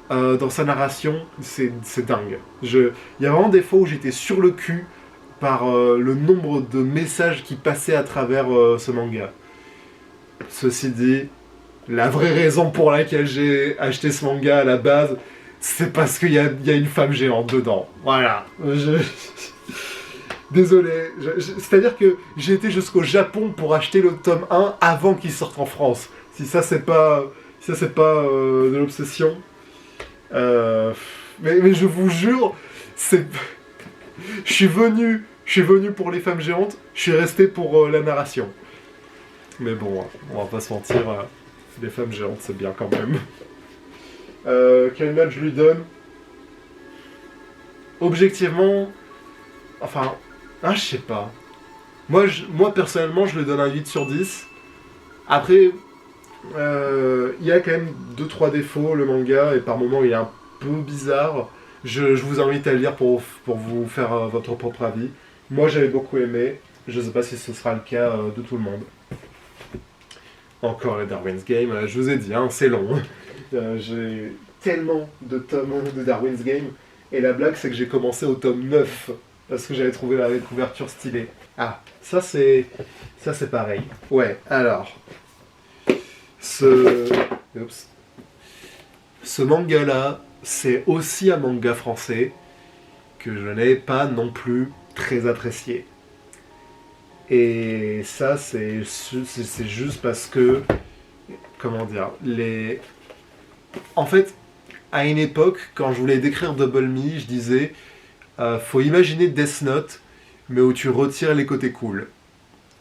dans sa narration, c'est dingue. Il y a vraiment des fois où j'étais sur le cul par le nombre de messages qui passaient à travers ce manga. Ceci dit, la vraie raison pour laquelle j'ai acheté ce manga à la base, c'est parce qu'il y a une femme géante dedans. Voilà. Désolé. C'est-à-dire que j'ai été jusqu'au Japon pour acheter le tome 1 avant qu'il sorte en France. Si ça c'est pas de l'obsession. Mais je vous jure, je suis venu pour les femmes géantes, je suis resté pour la narration. Mais bon, on va pas se mentir, les femmes géantes, c'est bien quand même. Quelle note je lui donne? Objectivement, enfin, je sais pas. Moi personnellement, je lui donne un 8 sur 10. Après, il y a quand même 2-3 défauts, le manga, et par moments il est un peu bizarre. Je vous invite à le lire pour vous faire votre propre avis. Moi j'avais beaucoup aimé, je sais pas si ce sera le cas de tout le monde. Encore le Darwin's Game, je vous ai dit, hein, c'est long. J'ai tellement de tomes de Darwin's Game, et la blague c'est que j'ai commencé au tome 9, parce que j'avais trouvé la couverture stylée. Ah, ça c'est pareil. Ouais, alors... Ce manga-là, c'est aussi un manga français que je n'ai pas non plus très apprécié. Et ça, c'est juste parce que... Comment dire, En fait, à une époque, quand je voulais décrire Double Me, je disais faut imaginer Death Note, mais où tu retires les côtés cool.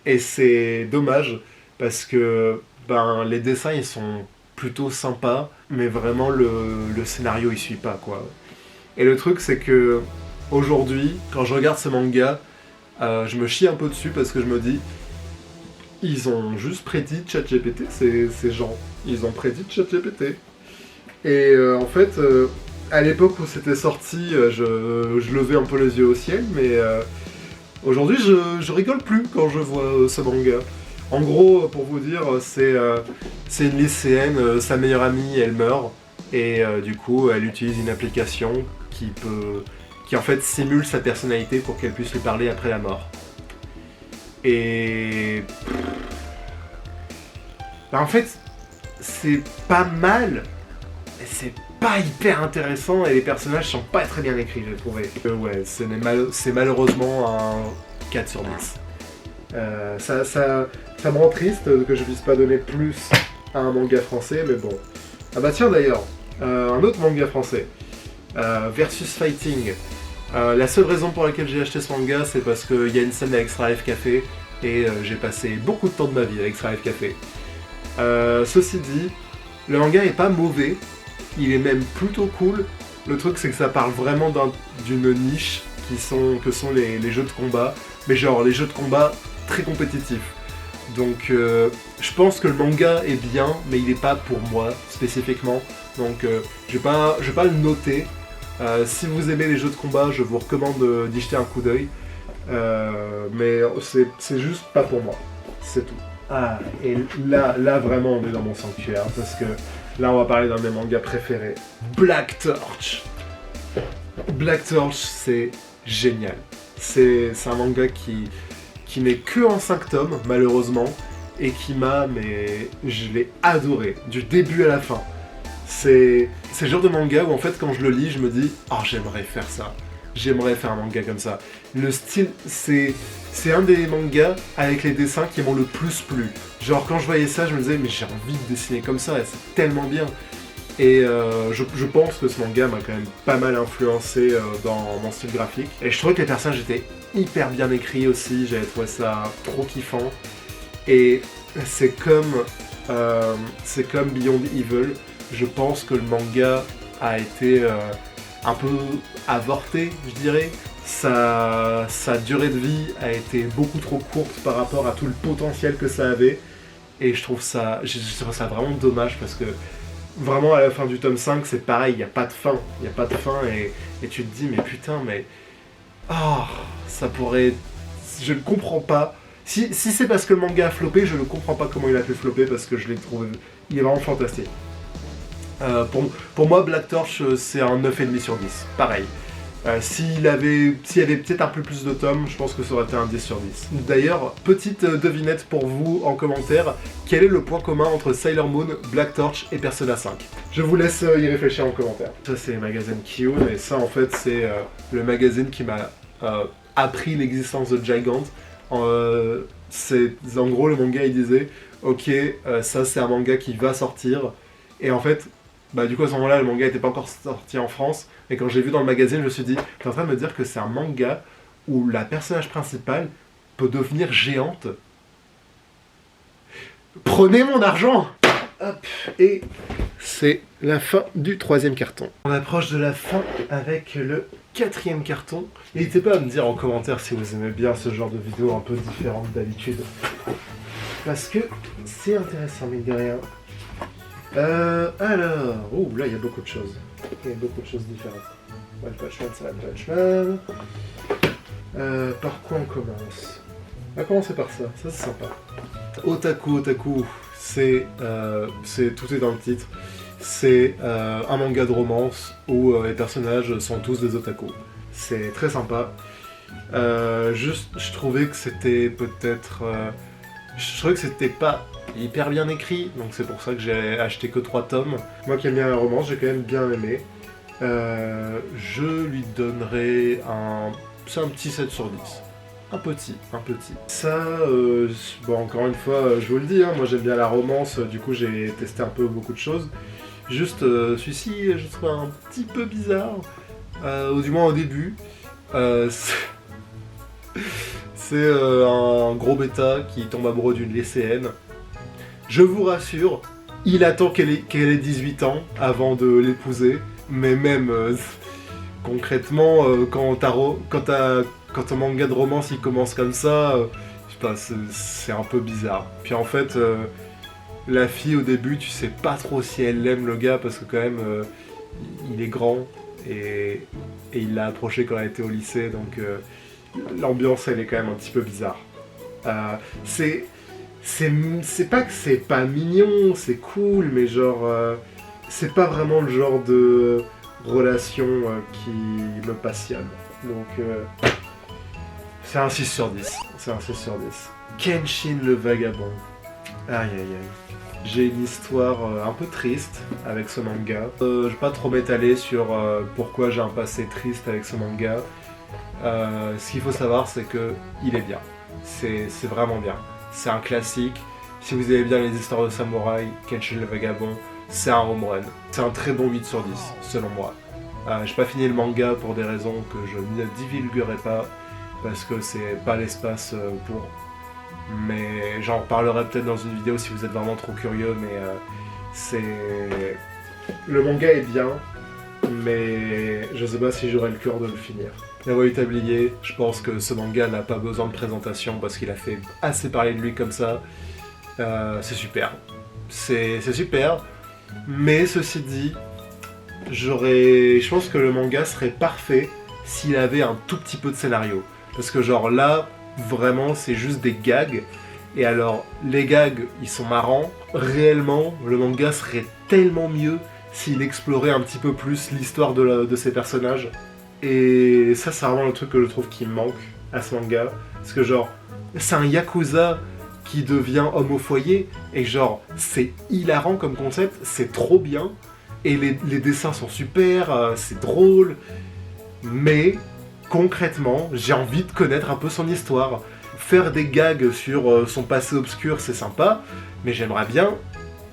Et c'est dommage, parce que les dessins, ils sont plutôt sympas, mais vraiment, le scénario, il suit pas, quoi. Et le truc, c'est que aujourd'hui, quand je regarde ce manga, je me chie un peu dessus, parce que je me dis, ils ont juste prédit ChatGPT, ces gens. Ils ont prédit ChatGPT. Et en fait, à l'époque où c'était sorti, je levais un peu les yeux au ciel, mais aujourd'hui, je rigole plus quand je vois ce manga. En gros, pour vous dire, c'est une lycéenne, sa meilleure amie, elle meurt, et du coup, elle utilise une application qui en fait simule sa personnalité pour qu'elle puisse lui parler après la mort. Et... en fait, c'est pas mal, mais c'est pas hyper intéressant, et les personnages sont pas très bien écrits, j'ai trouvé. Ouais, c'est malheureusement un 4 sur 10. Ça me rend triste que je puisse pas donner plus à un manga français, mais bon. Ah bah tiens d'ailleurs, un autre manga français. versus Fighting. La seule raison pour laquelle j'ai acheté ce manga, c'est parce qu'il y a une scène avec Extra Life Café, et j'ai passé beaucoup de temps de ma vie avec Extra Life Café. Ceci dit, le manga est pas mauvais, il est même plutôt cool. Le truc c'est que ça parle vraiment d'une niche que sont les jeux de combat, mais genre les jeux de combat très compétitifs. Donc je pense que le manga est bien, mais il n'est pas pour moi spécifiquement, donc je vais pas le noter. Si vous aimez les jeux de combat, je vous recommande d'y jeter un coup d'œil, mais c'est juste pas pour moi, c'est tout. Ah, et là vraiment on est dans mon sanctuaire, parce que là on va parler d'un de mes mangas préférés, Black Torch. Black Torch, c'est génial. C'est un manga qui n'est que en 5 tomes, malheureusement, et mais je l'ai adoré, du début à la fin. C'est le genre de manga où en fait quand je le lis, je me dis « Oh, j'aimerais faire ça, j'aimerais faire un manga comme ça ». Le style, c'est un des mangas avec les dessins qui m'ont le plus plu. Genre quand je voyais ça, je me disais « Mais j'ai envie de dessiner comme ça, c'est tellement bien ». Et je pense que ce manga m'a quand même pas mal influencé dans mon style graphique. Et je trouvais que les personnages étaient hyper bien écrits aussi, j'avais trouvé ça trop kiffant. Et c'est comme Beyond Evil, je pense que le manga a été un peu avorté, je dirais. Sa durée de vie a été beaucoup trop courte par rapport à tout le potentiel que ça avait. Et je trouve ça vraiment dommage parce que vraiment à la fin du tome 5 c'est pareil, il n'y a pas de fin. Il n'y a pas de fin et tu te dis mais putain mais... Oh, ça pourrait... Je ne comprends pas. Si c'est parce que le manga a floppé, je ne comprends pas comment il a fait flopper parce que je l'ai trouvé... Il est vraiment fantastique. Pour moi, Black Torch, c'est un 9,5 sur 10. Pareil. S'il y avait peut-être un peu plus de tomes, je pense que ça aurait été un 10 sur 10. D'ailleurs, petite devinette pour vous en commentaire, quel est le point commun entre Sailor Moon, Black Torch et Persona 5 ? Je vous laisse y réfléchir en commentaire. Ça c'est le magazine Kiyun, et ça en fait c'est le magazine qui m'a appris l'existence de Gigant. En gros le manga il disait, ok, ça c'est un manga qui va sortir, et en fait, bah du coup à ce moment-là le manga n'était pas encore sorti en France, et quand j'ai vu dans le magazine je me suis dit, t'es en train de me dire que c'est un manga où la personnage principale peut devenir géante? Prenez mon argent! Hop, et c'est la fin du 3e carton. On approche de la fin avec le 4e carton. N'hésitez pas à me dire en commentaire si vous aimez bien ce genre de vidéo un peu différente d'habitude, parce que c'est intéressant mine de rien. Alors... Ouh, là il y a beaucoup de choses. Il y a beaucoup de choses différentes. One Punch Man, c'est One Punch Man. Par quoi on commence? On va commencer par ça, ça c'est sympa. Otaku, c'est tout est dans le titre. C'est un manga de romance où les personnages sont tous des otaku. C'est très sympa. Juste, je trouvais que c'était peut-être... je trouvais que c'était pas hyper bien écrit, donc c'est pour ça que j'ai acheté que 3 tomes. Moi qui aime bien la romance, j'ai quand même bien aimé. Je lui donnerai c'est un petit 7 sur 10. Un petit. Ça, bon encore une fois, je vous le dis, hein, moi j'aime bien la romance, du coup j'ai testé un peu beaucoup de choses. Juste, celui-ci, je trouve un petit peu bizarre, ou du moins au début. C'est un gros bêta qui tombe amoureux d'une lycéenne. Je vous rassure, il attend qu'elle ait 18 ans avant de l'épouser, mais même concrètement, quand un manga de romance il commence comme ça, je sais pas, c'est un peu bizarre. Puis en fait, la fille au début, tu sais pas trop si elle aime le gars parce que quand même, il est grand et il l'a approché quand elle était au lycée, donc l'ambiance elle est quand même un petit peu bizarre. C'est pas que c'est pas mignon, c'est cool, mais genre, c'est pas vraiment le genre de relation qui me passionne. Donc, c'est un 6 sur 10. C'est un 6 sur 10. Kenshin le vagabond. Aïe aïe aïe. J'ai une histoire un peu triste avec ce manga. Je vais pas trop m'étaler sur pourquoi j'ai un passé triste avec ce manga. Ce qu'il faut savoir, c'est que il est bien. C'est vraiment bien. C'est un classique. Si vous aimez bien les histoires de samouraï, Kenshin le vagabond, c'est un home run. C'est un très bon 8 sur 10, selon moi. J'ai pas fini le manga pour des raisons que je ne divulguerai pas, parce que c'est pas l'espace pour. Mais j'en reparlerai peut-être dans une vidéo si vous êtes vraiment trop curieux, mais c'est... Le manga est bien, mais je sais pas si j'aurai le cœur de le finir. La voix du tablier, je pense que ce manga n'a pas besoin de présentation parce qu'il a fait assez parler de lui comme ça. C'est super. C'est super, mais ceci dit, je pense que le manga serait parfait s'il avait un tout petit peu de scénario. Parce que genre là, vraiment, c'est juste des gags. Et alors, les gags, ils sont marrants. Réellement, le manga serait tellement mieux s'il explorait un petit peu plus l'histoire de ces personnages. Et ça, c'est vraiment le truc que je trouve qui manque à ce manga. Parce que genre, c'est un yakuza qui devient homme au foyer. Et genre, c'est hilarant comme concept, c'est trop bien. Et les dessins sont super, c'est drôle. Mais... concrètement, j'ai envie de connaître un peu son histoire. Faire des gags sur son passé obscur, c'est sympa, mais j'aimerais bien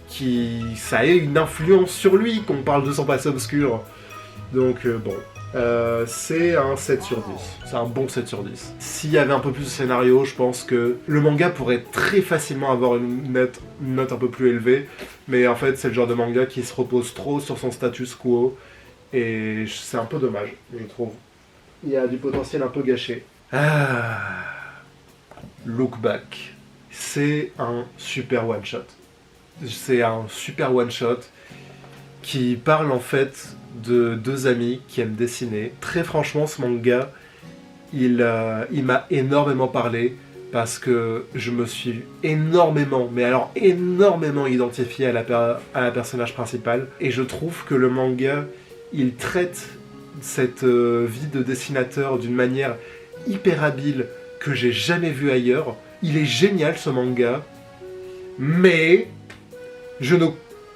que ça ait une influence sur lui, qu'on parle de son passé obscur. Donc bon, c'est un 7 sur 10. C'est un bon 7 sur 10. S'il y avait un peu plus de scénario, je pense que le manga pourrait très facilement avoir une note un peu plus élevée, mais en fait, c'est le genre de manga qui se repose trop sur son status quo, et c'est un peu dommage, je trouve. Il y a du potentiel un peu gâché. Look Back. C'est un super one-shot. C'est un super one-shot qui parle en fait de deux amis qui aiment dessiner. Très franchement, ce manga, il m'a énormément parlé parce que je me suis énormément, mais alors énormément identifié à la personnage principale. Et je trouve que le manga, il traite cette vie de dessinateur d'une manière hyper habile que j'ai jamais vue ailleurs. Il est génial ce manga, mais je ne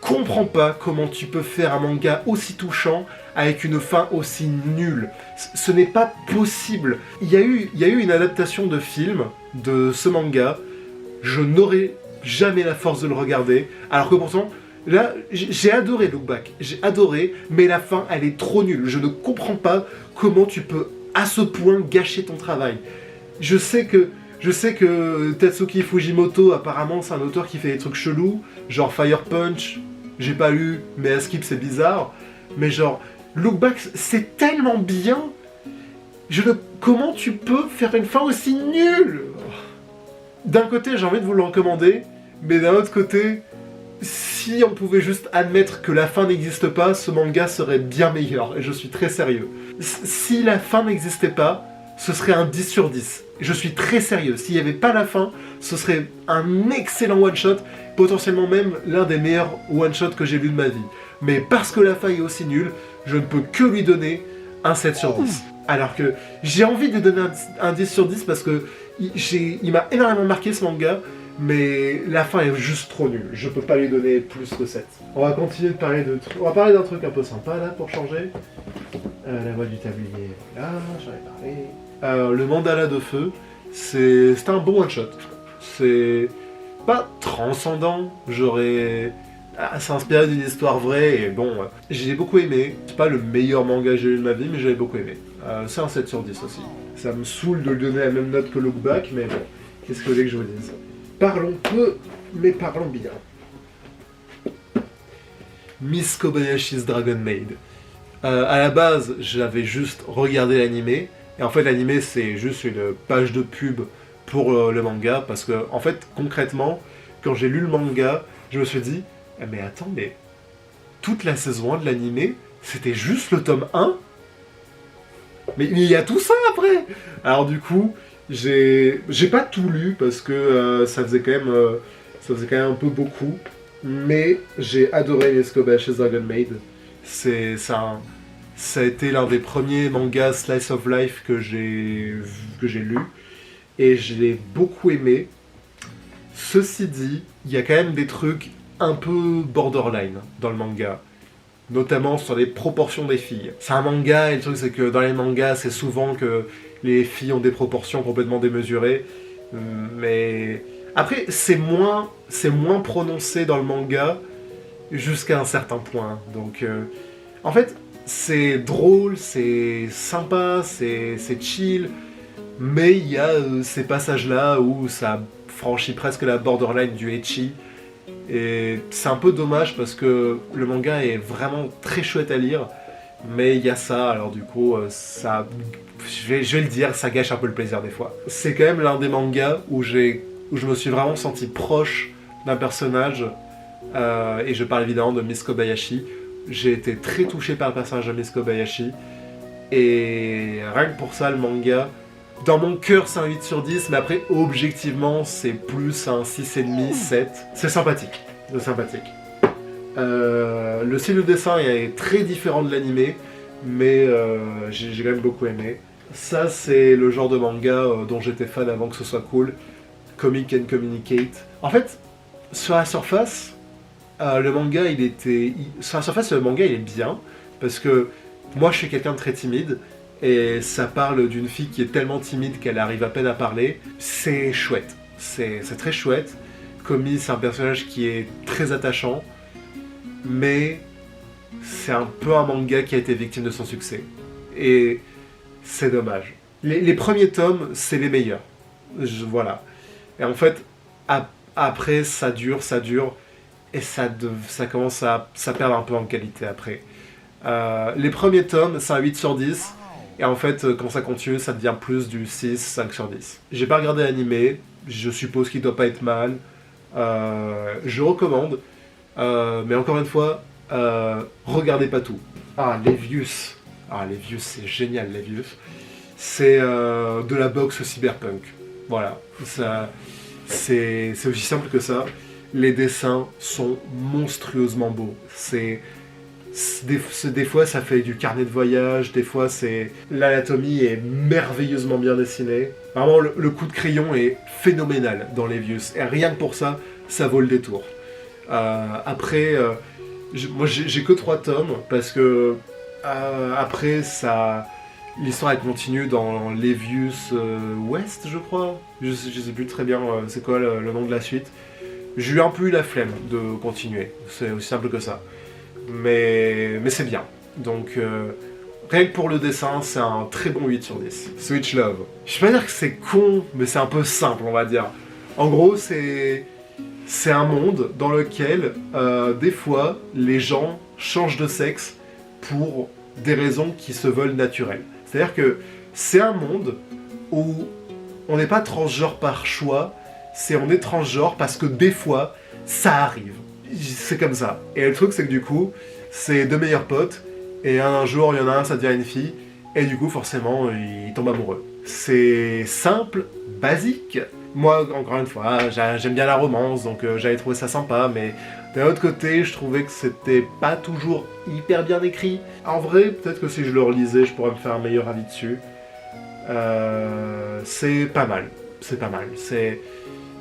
comprends pas comment tu peux faire un manga aussi touchant avec une fin aussi nulle. Ce n'est pas possible. Il y a eu une adaptation de film de ce manga, je n'aurais jamais la force de le regarder, alors que pourtant... Là, j'ai adoré Look Back, j'ai adoré, mais la fin, elle est trop nulle. Je ne comprends pas comment tu peux, à ce point, gâcher ton travail. Je sais que Tatsuki Fujimoto, apparemment, c'est un auteur qui fait des trucs chelous, genre Fire Punch, j'ai pas lu, mais à skip, c'est bizarre. Mais genre, Look Back, c'est tellement bien. Comment tu peux faire une fin aussi nulle? D'un côté, j'ai envie de vous le recommander, mais d'un autre côté... si on pouvait juste admettre que la fin n'existe pas, ce manga serait bien meilleur, et je suis très sérieux. Si la fin n'existait pas, ce serait un 10 sur 10. Je suis très sérieux, s'il n'y avait pas la fin, ce serait un excellent one-shot, potentiellement même l'un des meilleurs one-shots que j'ai lu de ma vie. Mais parce que la fin est aussi nulle, je ne peux que lui donner un 7 sur 10. Alors que j'ai envie de lui donner un 10 sur 10 parce que il m'a énormément marqué ce manga, mais la fin est juste trop nulle. Je peux pas lui donner plus que 7. On va continuer de parler de trucs. On va parler d'un truc un peu sympa là pour changer. La voix du tablier, là, j'en ai parlé. Le mandala de feu, c'est un bon one shot. C'est pas transcendant. C'est inspiré d'une histoire vraie et bon, j'ai beaucoup aimé. C'est pas le meilleur manga que j'ai lu de ma vie, mais j'avais beaucoup aimé. C'est un 7 sur 10 aussi. Ça me saoule de lui donner la même note que Look Back, mais bon, qu'est-ce que vous voulez que je vous dise? Parlons peu, mais parlons bien. Miss Kobayashi's Dragon Maid. À la base, j'avais juste regardé l'animé, et en fait l'animé c'est juste une page de pub pour le manga, parce que en fait concrètement, quand j'ai lu le manga, je me suis dit, mais attends, mais toute la saison 1 de l'animé, c'était juste le tome 1 ? Mais il y a tout ça après. Alors du coup, j'ai pas tout lu parce que ça faisait quand même un peu beaucoup, mais j'ai adoré les Kobayashi's Dragon Maid. Ça a été l'un des premiers mangas slice of life que j'ai lu et je l'ai beaucoup aimé. Ceci dit, il y a quand même des trucs un peu borderline dans le manga, notamment sur les proportions des filles. C'est un manga et le truc c'est que dans les mangas c'est souvent que les filles ont des proportions complètement démesurées, mais après c'est moins prononcé dans le manga jusqu'à un certain point. Donc en fait c'est drôle, c'est sympa, c'est chill, mais il y a ces passages-là où ça franchit presque la borderline du ecchi. Et c'est un peu dommage parce que le manga est vraiment très chouette à lire, mais il y a ça, alors du coup, ça, je vais le dire, ça gâche un peu le plaisir des fois. C'est quand même l'un des mangas où je me suis vraiment senti proche d'un personnage, et je parle évidemment de Miss Kobayashi. J'ai été très touché par le personnage de Miss Kobayashi, et rien que pour ça, le manga, dans mon cœur, c'est un 8 sur 10, mais après, objectivement, c'est plus un 6,5, 7. C'est sympathique. C'est sympathique. Le style de dessin est très différent de l'animé, mais j'ai quand même beaucoup aimé. Ça, c'est le genre de manga dont j'étais fan avant que ce soit cool. Comic and Communicate. En fait, sur la surface, le manga, sur la surface, le manga, il est bien, parce que moi, je suis quelqu'un de très timide, et ça parle d'une fille qui est tellement timide qu'elle arrive à peine à parler. C'est chouette. C'est très chouette. Komi, c'est un personnage qui est très attachant, mais c'est un peu un manga qui a été victime de son succès. Et c'est dommage. Les premiers tomes, c'est les meilleurs. Voilà. Et en fait, après, ça dure, et ça commence à perdre un peu en qualité après. Les premiers tomes, c'est un 8 sur 10, et en fait, quand ça continue, ça devient plus du 6, 5 sur 10. J'ai pas regardé l'animé, je suppose qu'il doit pas être mal. Je recommande, mais encore une fois, regardez pas tout. Levius. Levius, c'est génial, Levius. C'est de la boxe cyberpunk. Voilà, c'est aussi simple que ça. Les dessins sont monstrueusement beaux. Des fois, ça fait du carnet de voyage, des fois, l'anatomie est merveilleusement bien dessinée. Vraiment, le coup de crayon est phénoménal dans Levius. Et rien que pour ça, ça vaut le détour. Après, moi, j'ai que 3 tomes, parce que après, l'histoire, elle continue dans Levius West, je crois. Je sais plus très bien c'est quoi le nom de la suite. J'ai eu un peu la flemme de continuer. C'est aussi simple que ça. Mais c'est bien. Donc, rien que pour le dessin, c'est un très bon 8 sur 10. Switch Love. Je vais pas dire que c'est con, mais c'est un peu simple, on va dire. En gros, c'est un monde dans lequel, des fois, les gens changent de sexe pour des raisons qui se veulent naturelles. C'est-à-dire que c'est un monde où on n'est pas transgenre par choix, on est transgenre parce que des fois, ça arrive. C'est comme ça. Et le truc, c'est que du coup, c'est 2 meilleurs potes, et un jour, il y en a un, ça devient une fille, et du coup, forcément, ils tombent amoureux. C'est simple, basique. Moi, encore une fois, j'aime bien la romance, donc j'avais trouvé ça sympa, mais d'un autre côté, je trouvais que c'était pas toujours hyper bien écrit. En vrai, peut-être que si je le relisais, je pourrais me faire un meilleur avis dessus. C'est pas mal. C'est pas mal.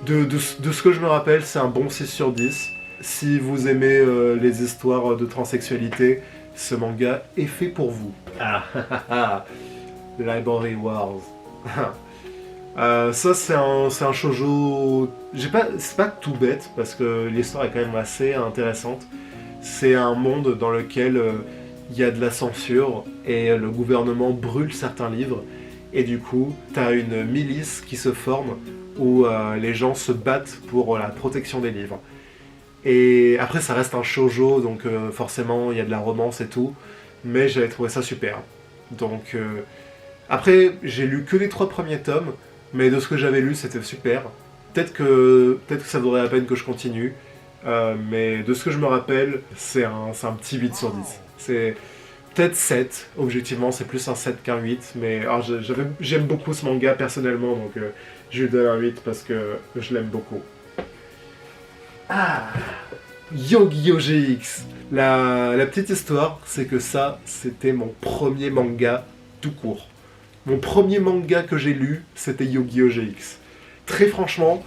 De ce que je me rappelle, c'est un bon 6 sur 10. Si vous aimez les histoires de transsexualité, ce manga est fait pour vous. Library Wars. Ça, c'est un shoujo... C'est pas tout bête, parce que l'histoire est quand même assez intéressante. C'est un monde dans lequel il y a de la censure, et le gouvernement brûle certains livres, et du coup, t'as une milice qui se forme, où les gens se battent pour la protection des livres. Et après, ça reste un shoujo, donc forcément, il y a de la romance et tout, mais j'avais trouvé ça super. Donc, après, j'ai lu que les 3 premiers tomes, mais de ce que j'avais lu, c'était super. Peut-être que ça vaudrait la peine que je continue, mais de ce que je me rappelle, c'est un petit 8 sur 10. C'est peut-être 7, objectivement, c'est plus un 7 qu'un 8, mais alors, j'aime beaucoup ce manga personnellement, donc je lui donne un 8 parce que je l'aime beaucoup. Yu-Gi-Oh! GX. La petite histoire, c'est que ça, c'était mon premier manga tout court. Mon premier manga que j'ai lu, c'était Yu-Gi-Oh! GX. Très franchement,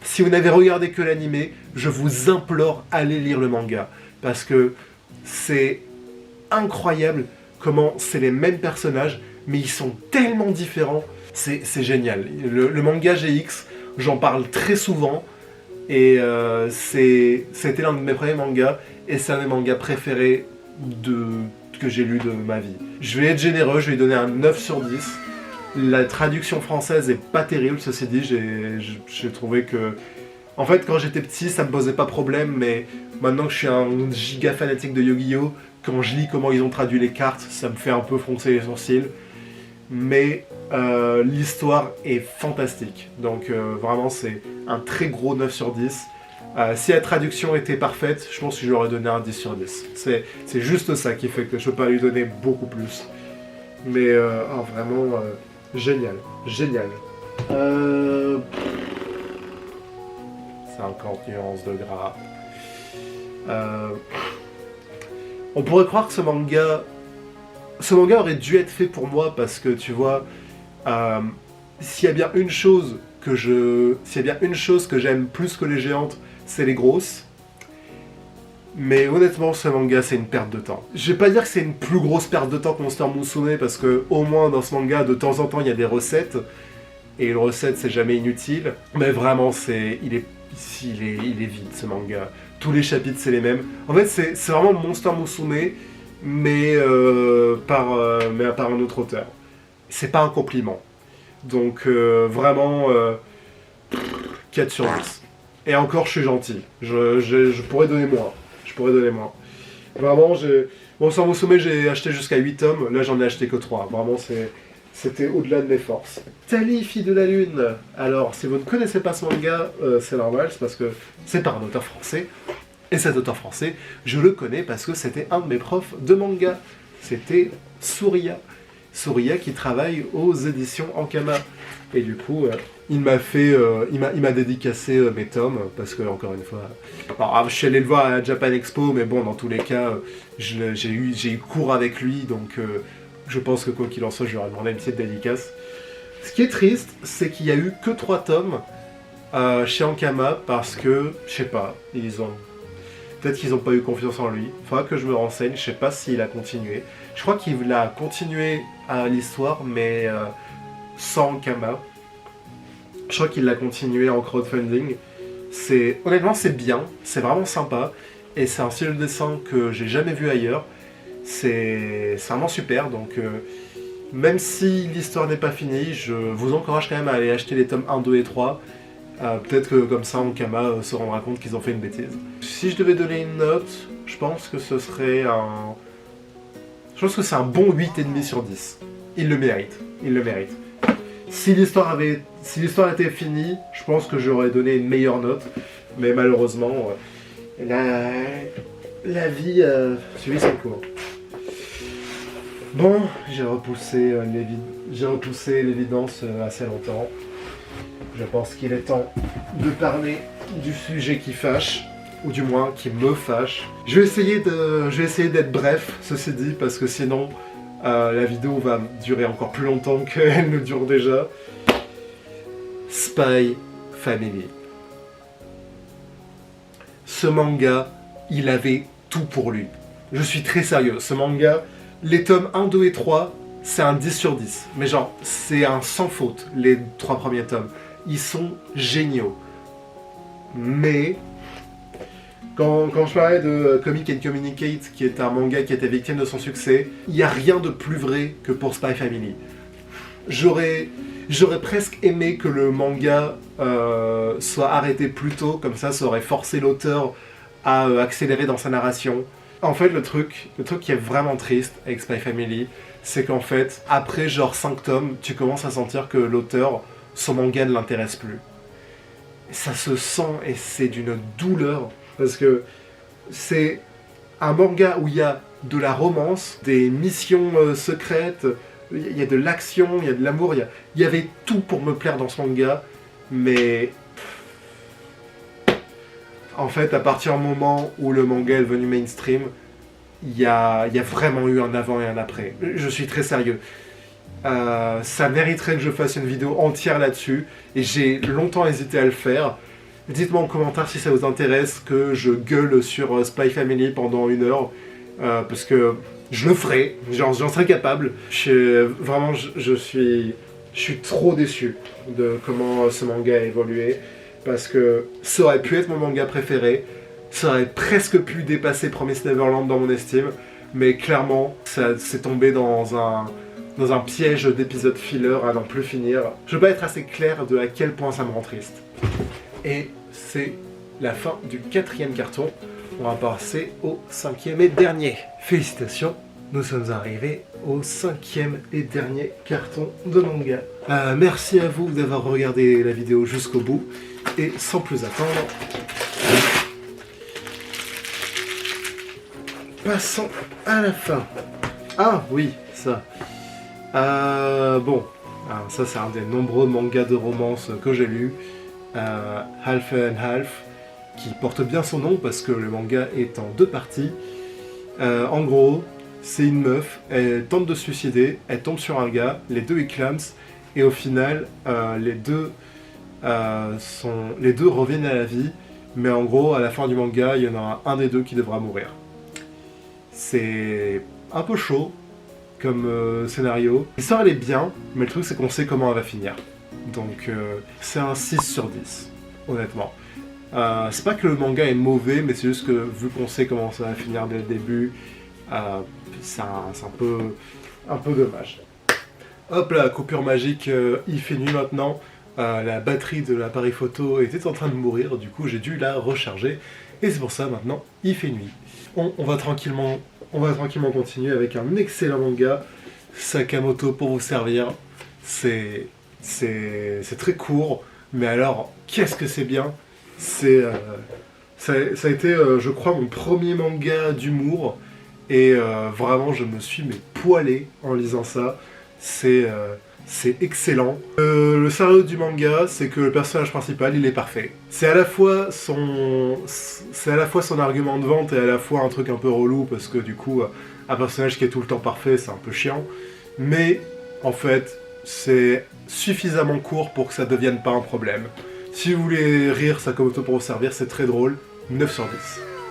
si vous n'avez regardé que l'animé, je vous implore, allez lire le manga. Parce que c'est incroyable comment c'est les mêmes personnages, mais ils sont tellement différents. C'est génial. Le manga GX, j'en parle très souvent, et c'était l'un de mes premiers mangas, et c'est un des mangas préférés de que j'ai lu de ma vie. Je vais être généreux, je vais lui donner un 9 sur 10. La traduction française est pas terrible, ceci dit, j'ai trouvé que... En fait, quand j'étais petit, ça me posait pas problème, mais maintenant que je suis un giga fanatique de Yu-Gi-Oh!, quand je lis comment ils ont traduit les cartes, ça me fait un peu froncer les sourcils. Mais l'histoire est fantastique, donc vraiment c'est un très gros 9 sur 10. Si la traduction était parfaite, je pense que je lui aurais donné un 10 sur 10. C'est juste ça qui fait que je peux pas lui donner beaucoup plus. Mais vraiment, génial, génial. 50 nuances de gras. On pourrait croire que ce manga aurait dû être fait pour moi parce que tu vois, s'il y a bien une chose que j'aime plus que les géantes, c'est les grosses. Mais honnêtement, ce manga, c'est une perte de temps. Je vais pas dire que c'est une plus grosse perte de temps que Monster Musume, parce que au moins dans ce manga, de temps en temps, il y a des recettes. Et une recette, c'est jamais inutile. Mais vraiment, il est vide, ce manga. Tous les chapitres, c'est les mêmes. En fait, c'est vraiment Monster Musume, mais par un autre auteur. C'est pas un compliment. Donc, vraiment, 4 sur 10. Et encore, je suis gentil. Je pourrais donner moins. Vraiment, Monster Musume, j'ai acheté jusqu'à 8 tomes. Là, j'en ai acheté que 3. Vraiment, c'était au-delà de mes forces. Tali, fille de la lune. Alors, si vous ne connaissez pas ce manga, c'est normal, c'est parce que c'est par un auteur français. Et cet auteur français, je le connais parce que c'était un de mes profs de manga. C'était Surya. Surya qui travaille aux éditions Ankama. Et du coup, il m'a dédicacé mes tomes, parce que, encore une fois... Alors, je suis allé le voir à la Japan Expo, mais bon, dans tous les cas, j'ai eu cours avec lui, donc... je pense que quoi qu'il en soit, je lui aurais demandé une petite dédicace. Ce qui est triste, c'est qu'il n'y a eu que 3 tomes chez Ankama parce que, je sais pas, peut-être qu'ils n'ont pas eu confiance en lui. Il faudra que je me renseigne, je sais pas s'il a continué. Je crois qu'il a continué à l'histoire, mais sans Ankama. Je crois qu'il l'a continué en crowdfunding. Honnêtement, c'est bien, c'est vraiment sympa. Et c'est un style de dessin que j'ai jamais vu ailleurs. C'est vraiment super, donc même si l'histoire n'est pas finie, je vous encourage quand même à aller acheter les tomes 1, 2 et 3. Peut-être que comme ça, Ankama se rendra compte qu'ils ont fait une bêtise. Si je devais donner une note, je pense que ce serait un... Je pense que c'est un bon 8,5 sur 10. Il le mérite. Si l'histoire était finie, je pense que j'aurais donné une meilleure note. Mais malheureusement, la vie suivi son cours. Bon, j'ai repoussé l'évidence assez longtemps. Je pense qu'il est temps de parler du sujet qui fâche, ou du moins qui me fâche. Je vais essayer d'être bref, ceci dit, parce que sinon la vidéo va durer encore plus longtemps qu'elle ne dure déjà. Spy Family. Ce manga, il avait tout pour lui. Je suis très sérieux, ce manga... Les tomes 1, 2 et 3, c'est un 10 sur 10. Mais genre, c'est un sans faute, les 3 premiers tomes. Ils sont géniaux. Mais, quand je parlais de Comic and Communicate, qui est un manga qui était victime de son succès, il n'y a rien de plus vrai que pour Spy Family. J'aurais presque aimé que le manga soit arrêté plus tôt, comme ça aurait forcé l'auteur à accélérer dans sa narration. En fait, le truc qui est vraiment triste avec Spy Family, c'est qu'en fait, après genre 5 tomes, tu commences à sentir que l'auteur, son manga ne l'intéresse plus. Ça se sent et c'est d'une douleur, parce que c'est un manga où il y a de la romance, des missions secrètes, il y a de l'action, il y a de l'amour, il y avait tout pour me plaire dans ce manga, mais... En fait, à partir du moment où le manga est devenu mainstream, il y a vraiment eu un avant et un après. Je suis très sérieux. Ça mériterait que je fasse une vidéo entière là-dessus, et j'ai longtemps hésité à le faire. Dites-moi en commentaire si ça vous intéresse que je gueule sur Spy Family pendant 1 heure, parce que je le ferai, j'en serai capable. Je suis trop déçu de comment ce manga a évolué. Parce que ça aurait pu être mon manga préféré, ça aurait presque pu dépasser Promised Neverland dans mon estime, mais clairement, ça s'est tombé dans un piège d'épisode filler à n'en plus finir. Je veux pas être assez clair de à quel point ça me rend triste. Et c'est la fin du 4e carton. On va passer au 5e et dernier. Félicitations, nous sommes arrivés au 5e et dernier carton de manga. Merci à vous d'avoir regardé la vidéo jusqu'au bout. Et sans plus attendre, passons à la fin. Ah oui, ça. Bon, alors ça c'est un des nombreux mangas de romance que j'ai lus. Half and Half, qui porte bien son nom parce que le manga est en 2 parties. En gros, c'est une meuf, elle tente de se suicider, elle tombe sur un gars, les deux ils clament, et au final, les deux reviennent à la vie, mais en gros, à la fin du manga, il y en a un des deux qui devra mourir. C'est un peu chaud comme scénario. L'histoire elle est bien, mais le truc c'est qu'on sait comment elle va finir. Donc c'est un 6 sur 10, honnêtement. C'est pas que le manga est mauvais, mais c'est juste que vu qu'on sait comment ça va finir dès le début, c'est un peu dommage. Hop là, coupure magique, il fait nuit maintenant. La batterie de l'appareil photo était en train de mourir, du coup j'ai dû la recharger. Et c'est pour ça maintenant, il fait nuit. On va tranquillement continuer avec un excellent manga, Sakamoto pour vous servir. C'est très court, mais alors, qu'est-ce que c'est bien. Ça a été, je crois, mon premier manga d'humour, et vraiment, je me suis poilé en lisant ça. C'est excellent. Le scénario du manga, c'est que le personnage principal, il est parfait. C'est à la fois son argument de vente et à la fois un truc un peu relou, parce que du coup, un personnage qui est tout le temps parfait, c'est un peu chiant. Mais, en fait, c'est suffisamment court pour que ça devienne pas un problème. Si vous voulez rire, Sakamoto pour vous servir, c'est très drôle. 9 sur 10.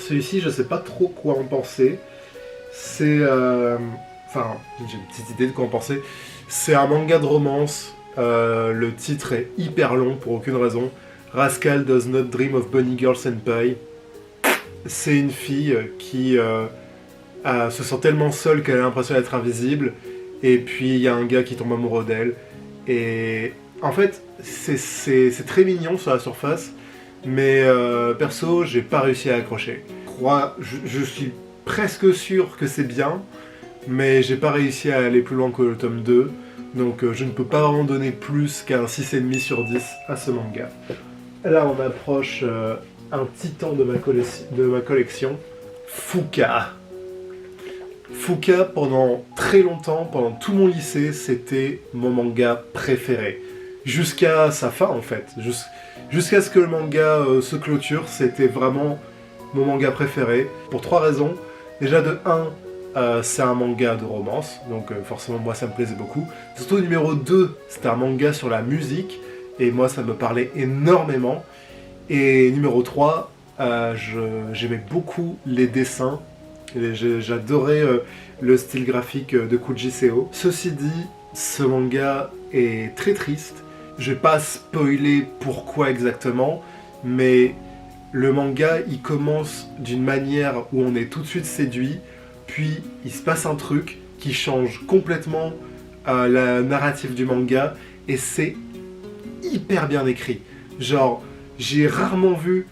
Celui-ci, je sais pas trop quoi en penser. C'est... Enfin, j'ai une petite idée de quoi en penser. C'est un manga de romance. Le titre est hyper long pour aucune raison. Rascal does not dream of bunny girl senpai. C'est une fille qui se sent tellement seule qu'elle a l'impression d'être invisible. Et puis il y a un gars qui tombe amoureux d'elle. Et en fait, c'est très mignon sur la surface. Mais perso, j'ai pas réussi à accrocher. Je suis presque sûr que c'est bien. Mais j'ai pas réussi à aller plus loin que le tome 2. Donc je ne peux pas vraiment donner plus qu'un 6,5 sur 10 à ce manga. Là on approche un titan de ma collection, Fuka. Fuka, pendant très longtemps, pendant tout mon lycée, c'était mon manga préféré. Jusqu'à sa fin en fait. Jusqu'à ce que le manga se clôture, c'était vraiment mon manga préféré. Pour 3 raisons. Déjà de 1, c'est un manga de romance, donc forcément moi ça me plaisait beaucoup. Surtout numéro 2, c'était un manga sur la musique, et moi ça me parlait énormément. Et numéro 3, j'aimais beaucoup les dessins, j'adorais le style graphique de Kuji Seo. Ceci dit, ce manga est très triste. Je vais pas spoiler pourquoi exactement, mais le manga il commence d'une manière où on est tout de suite séduit. Puis il se passe un truc qui change complètement la narrative du manga, et c'est hyper bien écrit. Genre, j'ai rarement vu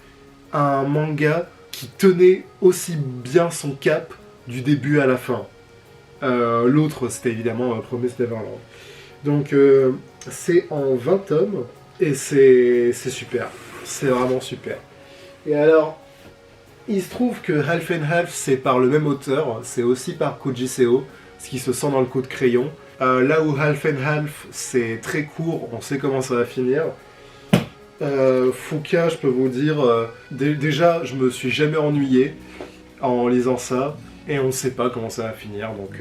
un manga qui tenait aussi bien son cap du début à la fin. L'autre, c'était évidemment Promised Neverland. Donc, c'est en 20 tomes, et c'est super. C'est vraiment super. Et alors... il se trouve que Half and Half, c'est par le même auteur, c'est aussi par Kuji Seo, ce qui se sent dans le coup de crayon. Là où Half and Half, c'est très court, on sait comment ça va finir. Fuka, je peux vous dire, déjà, je me suis jamais ennuyé en lisant ça, et on ne sait pas comment ça va finir, donc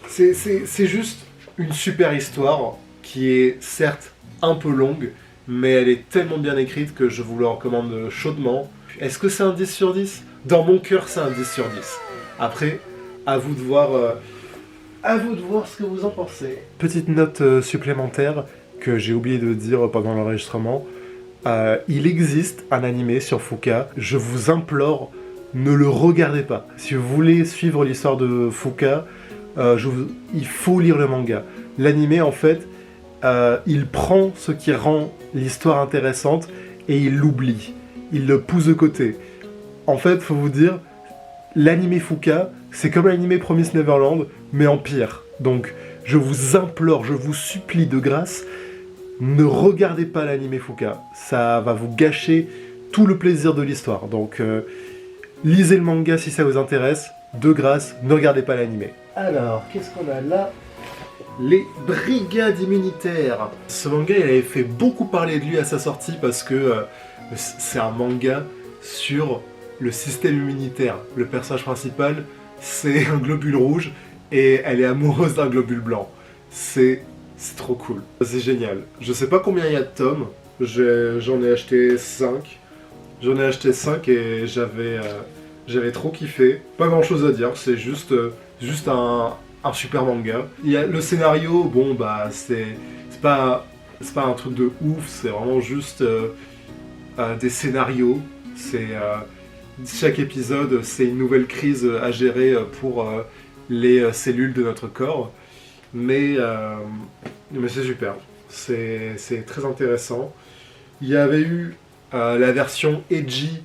c'est juste une super histoire qui est certes un peu longue, mais elle est tellement bien écrite que je vous la recommande chaudement. Est-ce que c'est un 10 sur 10 ? Dans mon cœur, c'est un 10 sur 10. Après, à vous de voir ce que vous en pensez. Petite note supplémentaire que j'ai oublié de dire pendant l'enregistrement. Il existe un animé sur Fuka. Je vous implore ne le regardez pas. Si vous voulez suivre l'histoire de Fuka, il faut lire le manga. L'anime, en fait, il prend ce qui rend l'histoire intéressante et il l'oublie. Il le pousse de côté. En fait, faut vous dire, l'anime Fuka, c'est comme l'anime Promised Neverland, mais en pire. Donc, je vous implore, je vous supplie de grâce, ne regardez pas l'anime Fuka. Ça va vous gâcher tout le plaisir de l'histoire. Donc, lisez le manga si ça vous intéresse. De grâce, ne regardez pas l'anime. Alors, qu'est-ce qu'on a là ? Les brigades immunitaires. Ce manga, il avait fait beaucoup parler de lui à sa sortie parce que c'est un manga sur le système immunitaire. Le personnage principal, c'est un globule rouge et elle est amoureuse d'un globule blanc. C'est trop cool. C'est génial. Je sais pas combien il y a de tomes. J'en ai acheté 5. J'en ai acheté 5 et j'avais trop kiffé. Pas grand chose à dire, c'est juste un super manga. Il y a le scénario, bon bah c'est pas un truc de ouf, c'est vraiment juste des scénarios. Chaque épisode, c'est une nouvelle crise à gérer pour les cellules de notre corps. Mais c'est super, c'est très intéressant. Il y avait eu la version edgy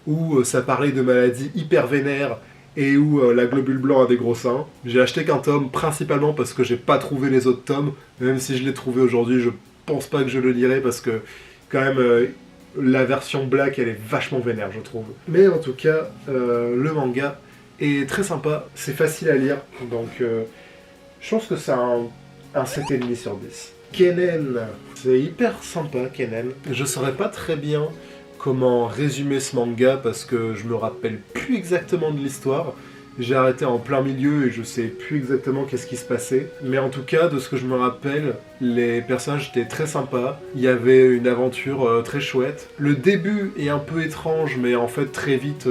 où ça parlait de maladies hyper vénères et où la globule blanc a des gros seins. J'ai acheté qu'un tome, principalement parce que j'ai pas trouvé les autres tomes. Même si je l'ai trouvé aujourd'hui, je pense pas que je le lirai parce que quand même la version black elle est vachement vénère, je trouve. Mais en tout cas, le manga est très sympa, c'est facile à lire, donc je pense que c'est un 7,5 sur 10. Kennen, c'est hyper sympa Kennen. Je saurais pas très bien comment résumer ce manga parce que je me rappelle plus exactement de l'histoire. J'ai arrêté en plein milieu et je sais plus exactement qu'est-ce qui se passait. Mais en tout cas, de ce que je me rappelle, les personnages étaient très sympas. Il y avait une aventure très chouette. Le début est un peu étrange, mais en fait très vite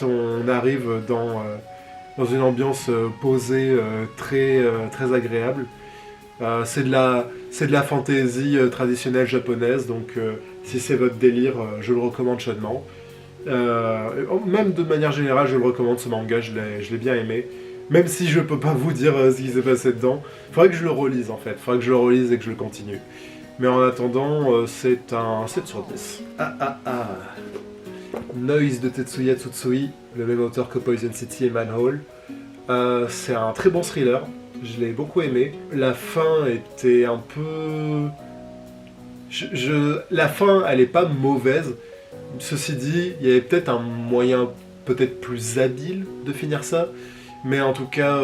on arrive dans une ambiance posée très agréable. C'est de la fantasy traditionnelle japonaise, donc si c'est votre délire, je le recommande chaudement. Même de manière générale, je le recommande ce manga, je l'ai bien aimé. Même si je peux pas vous dire ce qui s'est passé dedans, faudrait que je le relise en fait, faudrait que je le relise et que je le continue. Mais en attendant, c'est un 7 sur 10. Noise de Tetsuya Tsutsui, le même auteur que Poison City et Manhole. C'est un très bon thriller, je l'ai beaucoup aimé. La fin était un peu... La fin, elle est pas mauvaise. Ceci dit, il y avait peut-être un moyen peut-être plus habile de finir ça. Mais en tout cas,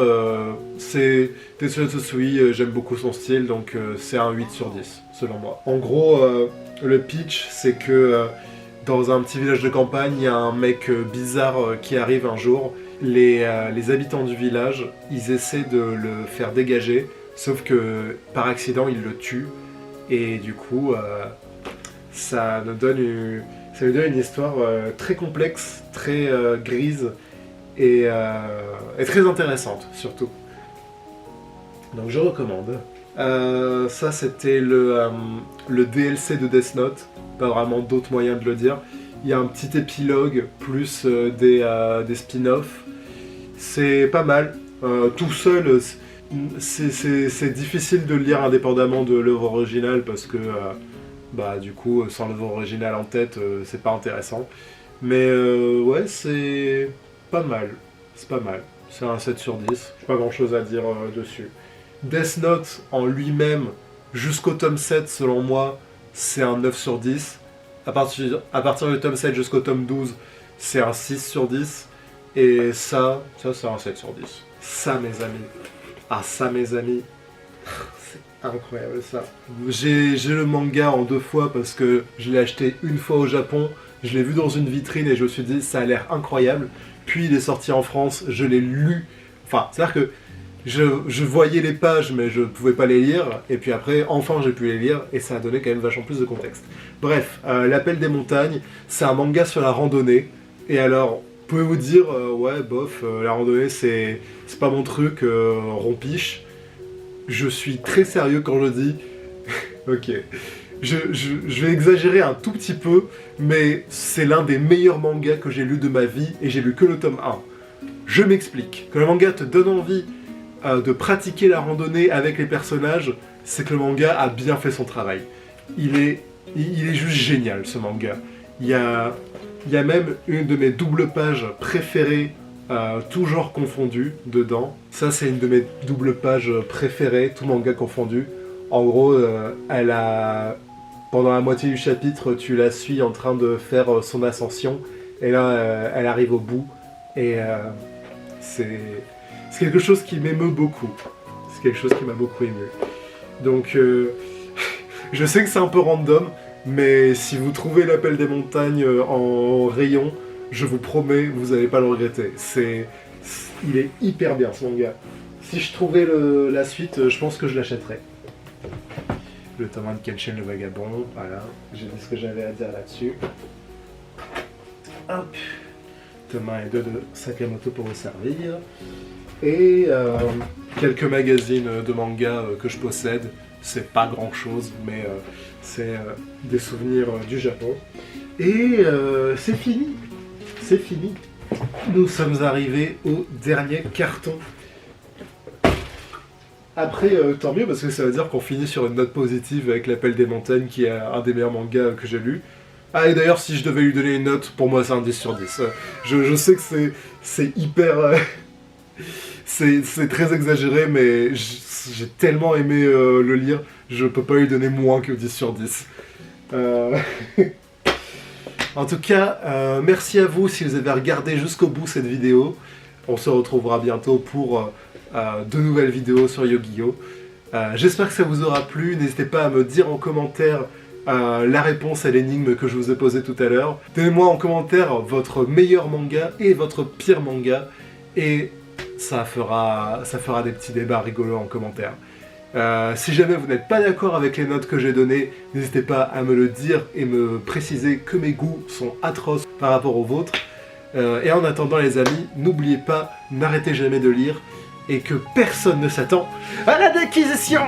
c'est Tetsuya Tsutsui, j'aime beaucoup son style, donc c'est un 8 sur 10, selon moi. En gros, le pitch, c'est que dans un petit village de campagne, il y a un mec bizarre qui arrive un jour. Les habitants du village, ils essaient de le faire dégager, sauf que par accident, ils le tuent. Et du coup, ça nous donne une histoire très complexe, très grise et très intéressante surtout. Donc je recommande. Ça c'était le DLC de Death Note, pas vraiment d'autres moyens de le dire. Il y a un petit épilogue plus des spin-offs. C'est pas mal. Tout seul, c'est difficile de le lire indépendamment de l'œuvre originale parce que du coup, sans l'œuvre originale en tête, c'est pas intéressant. Mais ouais, c'est pas mal. C'est pas mal. C'est un 7 sur 10. J'ai pas grand chose à dire dessus. Death Note en lui-même, jusqu'au tome 7, selon moi, c'est un 9 sur 10. À partir du tome 7 jusqu'au tome 12, c'est un 6 sur 10. Et ça c'est un 7 sur 10. Ça, mes amis. Ça, mes amis. C'est incroyable, ça. J'ai le manga en 2 fois parce que je l'ai acheté une fois au Japon. Je l'ai vu dans une vitrine et je me suis dit, ça a l'air incroyable. Puis il est sorti en France, je l'ai lu. Enfin, c'est-à-dire que je voyais les pages, mais je pouvais pas les lire. Et puis après, enfin, j'ai pu les lire. Et ça a donné quand même vachement plus de contexte. Bref, L'Appel des montagnes, c'est un manga sur la randonnée. Et alors... Vous pouvez vous dire, ouais, bof, la randonnée, c'est pas mon truc, rompiche. Je suis très sérieux quand je dis, ok, je vais exagérer un tout petit peu, mais c'est l'un des meilleurs mangas que j'ai lu de ma vie, et j'ai lu que le tome 1. Je m'explique. Quand le manga te donne envie de pratiquer la randonnée avec les personnages, c'est que le manga a bien fait son travail. Il est juste génial, ce manga. Il y a même une de mes doubles pages préférées, tout genre confondu, dedans. Ça, c'est une de mes doubles pages préférées, tout manga confondu. En gros, elle a... Pendant la moitié du chapitre, tu la suis en train de faire son ascension, et là, elle arrive au bout, et c'est quelque chose qui m'émeut beaucoup. C'est quelque chose qui m'a beaucoup ému. Donc, je sais que c'est un peu random, mais si vous trouvez l'appel des montagnes en rayon, je vous promets, vous n'allez pas le regretter. Il est hyper bien, ce manga. Si je trouvais la suite, je pense que je l'achèterais. Le tome 1 de Kenshin le Vagabond, voilà. J'ai dit ce que j'avais à dire là-dessus. Hop. Tome 1 et 2 de Sakamoto pour vous servir. Et quelques magazines de manga que je possède. C'est pas grand chose, mais c'est des souvenirs du Japon. Et c'est fini. C'est fini. Nous sommes arrivés au dernier carton. Après, tant mieux, parce que ça veut dire qu'on finit sur une note positive avec l'Appel des montagnes, qui est un des meilleurs mangas que j'ai lu. Ah, et d'ailleurs, si je devais lui donner une note, pour moi c'est un 10 sur 10. Je sais que c'est hyper... c'est très exagéré, mais j'ai tellement aimé le lire, je peux pas lui donner moins que 10 sur 10. En tout cas, merci à vous si vous avez regardé jusqu'au bout cette vidéo. On se retrouvera bientôt pour de nouvelles vidéos sur Yu-Gi-Oh! J'espère que ça vous aura plu. N'hésitez pas à me dire en commentaire la réponse à l'énigme que je vous ai posée tout à l'heure. Donnez-moi en commentaire votre meilleur manga et votre pire manga. Et ça fera des petits débats rigolos en commentaire. Si jamais vous n'êtes pas d'accord avec les notes que j'ai données, n'hésitez pas à me le dire et me préciser que mes goûts sont atroces par rapport aux vôtres. Et en attendant les amis, n'oubliez pas, n'arrêtez jamais de lire et que personne ne s'attend à la déquisition.